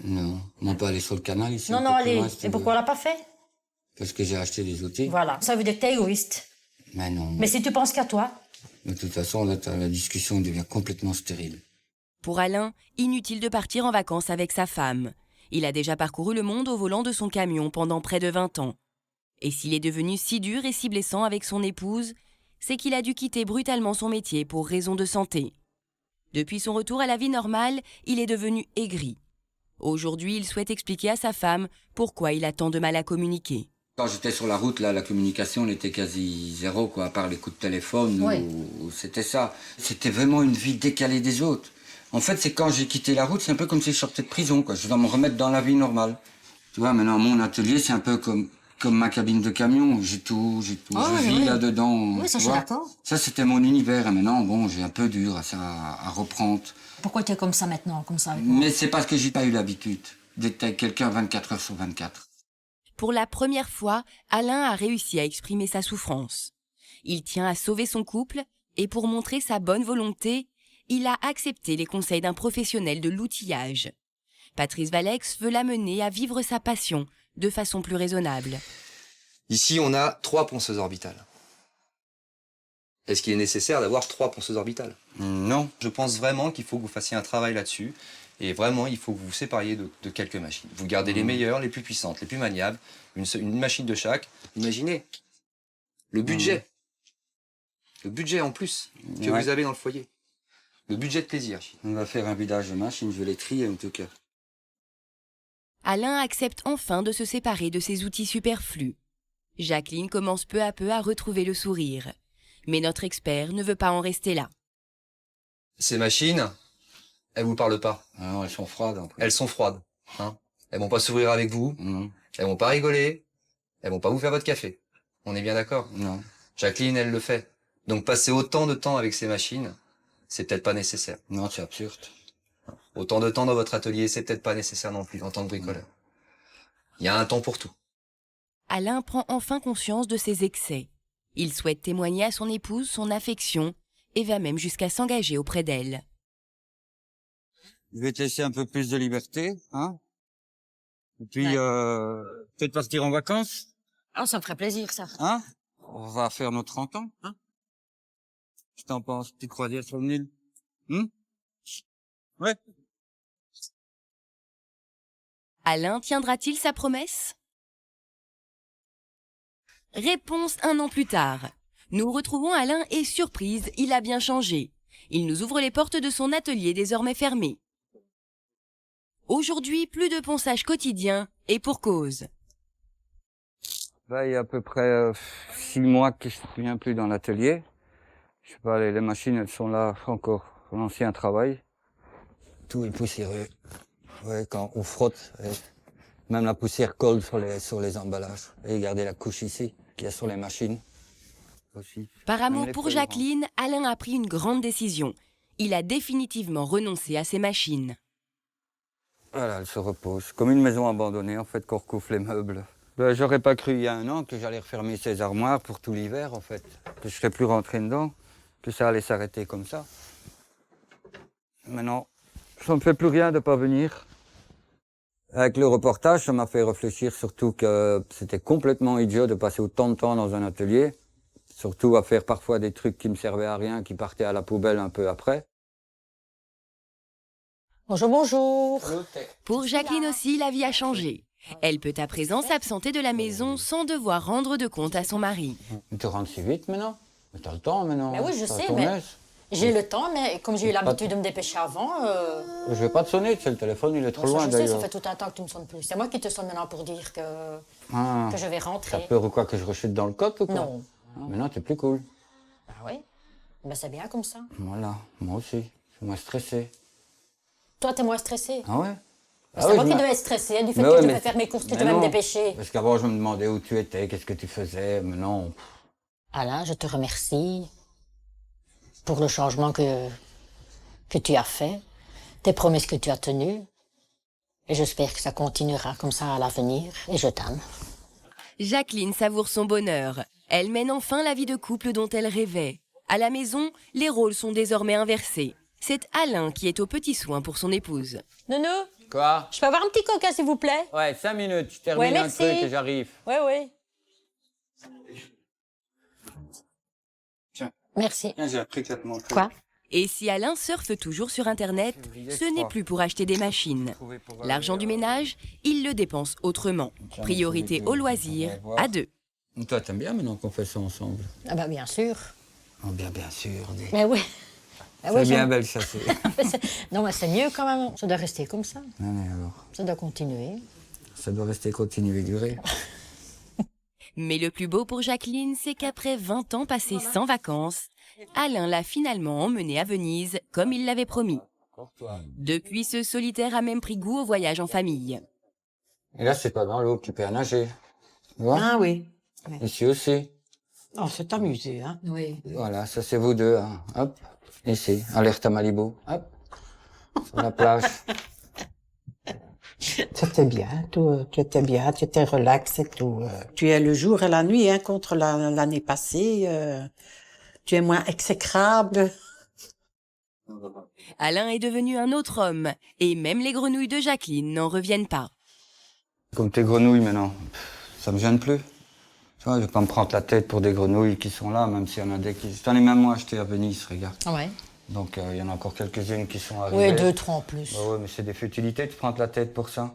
Non, on peut aller sur le canal ici. Non, un non, peu plus allez. loin, si tu Et veux. pourquoi on l'a pas fait? Parce que j'ai acheté des outils. Voilà. Ça veut dire que t'es égoïste. Mais non. Mais si tu penses qu'à toi, De toute façon, là, la discussion devient complètement stérile. Pour Alain, inutile de partir en vacances avec sa femme. Il a déjà parcouru le monde au volant de son camion pendant près de 20 ans. Et s'il est devenu si dur et si blessant avec son épouse, c'est qu'il a dû quitter brutalement son métier pour raison de santé. Depuis son retour à la vie normale, il est devenu aigri. Aujourd'hui, il souhaite expliquer à sa femme pourquoi il a tant de mal à communiquer. Quand j'étais sur la route, là, la communication elle était quasi zéro, quoi, à part les coups de téléphone, Oui. ou c'était ça. C'était vraiment une vie décalée des autres. En fait, c'est quand j'ai quitté la route, c'est un peu comme si je sortais de prison, quoi. Je dois me remettre dans la vie normale. Tu vois, maintenant, mon atelier, c'est un peu comme ma cabine de camion. J'ai tout, Ah, je oui, vis oui. là-dedans. Oui, ça, tu je suis vois. d'accord. Ça, c'était mon univers, et maintenant, bon, j'ai un peu dur à reprendre. pourquoi tu es comme ça maintenant, comme ça avec moi? Mais c'est parce que j'ai pas eu l'habitude d'être avec quelqu'un 24 heures sur 24. Pour la première fois, Alain a réussi à exprimer sa souffrance. Il tient à sauver son couple et pour montrer sa bonne volonté, il a accepté les conseils d'un professionnel de l'outillage. Patrice Valex veut l'amener à vivre sa passion de façon plus raisonnable. Ici, on a 3 ponceuses orbitales. Est-ce qu'il est nécessaire d'avoir 3 ponceuses orbitales? Non. Je pense vraiment qu'il faut que vous fassiez un travail là-dessus. Et vraiment, il faut que vous vous sépariez de quelques machines. Vous gardez les meilleures, les plus puissantes, les plus maniables, une machine de chaque. Imaginez le budget. Le budget en plus que Ouais. vous avez dans le foyer. Le budget de plaisir. On va faire un vidage de machine, je vais les trier en tout cas. Alain accepte enfin de se séparer de ses outils superflus. Jacqueline commence peu à peu à retrouver le sourire. Mais notre expert ne veut pas en rester là. Ces machines, elles vous parlent pas. Ah non, elles sont froides. En plus. Elles sont froides. Hein, elles vont pas sourire avec vous. Non. Elles vont pas rigoler. Elles vont pas vous faire votre café. On est bien d'accord? Non. Jacqueline, elle le fait. Donc passer autant de temps avec ces machines, c'est peut-être pas nécessaire. Non, c'est absurde. Autant de temps dans votre atelier, c'est peut-être pas nécessaire non plus en tant que bricoleur. Il y a un temps pour tout. Alain prend enfin conscience de ses excès. Il souhaite témoigner à son épouse son affection et va même jusqu'à s'engager auprès d'elle. Je vais te laisser un peu plus de liberté, hein. Et puis, peut-être partir en vacances, Ah, ça me ferait plaisir, ça. hein. On va faire nos 30 ans, hein. Je t'en pense, tu crois dire sur le Nil? Ouais. Alain tiendra-t-il sa promesse? Réponse 1 an plus tard. Nous retrouvons Alain et surprise, il a bien changé. Il nous ouvre les portes de son atelier désormais fermé. Aujourd'hui, plus de ponçage quotidien et pour cause. Là, il y a à peu près 6 mois que je ne viens plus dans l'atelier. Je sais pas, les machines, elles sont là encore, l'ancien travail. Tout est poussiéreux. Ouais, quand on frotte, même la poussière colle sur les emballages. Et regardez la couche ici, qu'il y a sur les machines. Aussi. Par amour Même les pour feuilles, Jacqueline, Alain a pris une grande décision. Il a définitivement renoncé à ses machines. Voilà, elle se repose. Comme une maison abandonnée, en fait, qu'on recouvre les meubles. Ben, j'aurais pas cru il y a un an que j'allais refermer ces armoires pour tout l'hiver, en fait. Que je serais plus rentré dedans, que ça allait s'arrêter comme ça. Maintenant, ça me fait plus rien de pas venir. Avec le reportage, ça m'a fait réfléchir surtout que c'était complètement idiot de passer autant de temps dans un atelier. Surtout à faire parfois des trucs qui me servaient à rien, qui partaient à la poubelle un peu après. Bonjour, bonjour. Pour Jacqueline aussi, la vie a changé. Elle peut à présent s'absenter de la maison sans devoir rendre de compte à son mari. Tu te rends si vite maintenant? Mais t'as le temps maintenant. Mais oui, je T'as sais, ton mais aise. j'ai le temps, mais comme j'ai eu l'habitude de me dépêcher avant... Je vais pas te sonner, tu sais, le téléphone il est trop Bon, ça, loin je sais, ça d'ailleurs. fait tout un temps que tu me sonnes plus. C'est moi qui te sonne maintenant pour dire que Ah, je vais t'as rentrer. peur ou quoi que je rechute dans le coq ou quoi? Non. Maintenant t'es plus cool. Ah oui? Ben, c'est bien comme ça. Voilà, moi aussi. Je suis moins stressé. Toi, t'es moins stressé. Ah ouais? Mais c'est moi qui devais être stressé du fait Mais que ouais, je mais- devais faire mes courses, que je mais devais me non. dépêcher. Parce qu'avant je me demandais où tu étais, qu'est-ce que tu faisais, mais non. Alain, je te remercie pour le changement que tu as fait, tes promesses que tu as tenues. Et j'espère que ça continuera comme ça à l'avenir. Et je t'aime. Jacqueline savoure son bonheur. Elle mène enfin la vie de couple dont elle rêvait. À la maison, les rôles sont désormais inversés. C'est Alain qui est aux petits soins pour son épouse. Nounou, Quoi? je peux avoir un petit coca, s'il vous plaît? Ouais, 5 minutes, je termine Ouais, un merci. truc et j'arrive. Oui, oui. Merci. J'ai appris 4 mots. Quoi? Et si Alain surfe toujours sur Internet, ce n'est plus pour acheter des machines. L'argent du ménage, il le dépense autrement. Priorité aux loisirs, à deux. Toi, t'aimes bien maintenant qu'on fait ça ensemble? Ah bah bien sûr. Oh, bien sûr. Mais oui. Ah C'est oui, bien j'aime. belle ça, c'est. Non, mais c'est mieux quand même. Ça doit rester comme ça. Non, mais alors, Ça doit continuer. ça doit rester continuer durer. Mais le plus beau pour Jacqueline, c'est qu'après 20 ans passés sans vacances, Alain l'a finalement emmenée à Venise, comme il l'avait promis. Depuis, ce solitaire a même pris goût au voyage en famille. Et là, c'est pas dans l'eau que tu peux nager. Tu vois? Ah oui. Ici aussi. On s'est amusé, hein. Oui. Voilà, ça c'est vous deux. Hein. Hop, ici, alerte à Malibu. Hop, sur la plage. C'était bien, tout, tu étais bien, tu étais relax et tout. Tu es le jour et la nuit, hein, contre l'année passée. Tu es moins exécrable. Alain est devenu un autre homme, et même les grenouilles de Jacqueline n'en reviennent pas. Comme tes grenouilles maintenant, ça me gêne plus. Tu vois, je vais pas me prendre la tête pour des grenouilles qui sont là, même s'il y en a des qui... J'en ai même moi acheté à Venise, regarde. Ouais. Donc il y en a encore quelques-unes qui sont arrivées. Oui, 2, 3 en plus. Bah ouais, mais c'est des futilités de prendre la tête pour ça.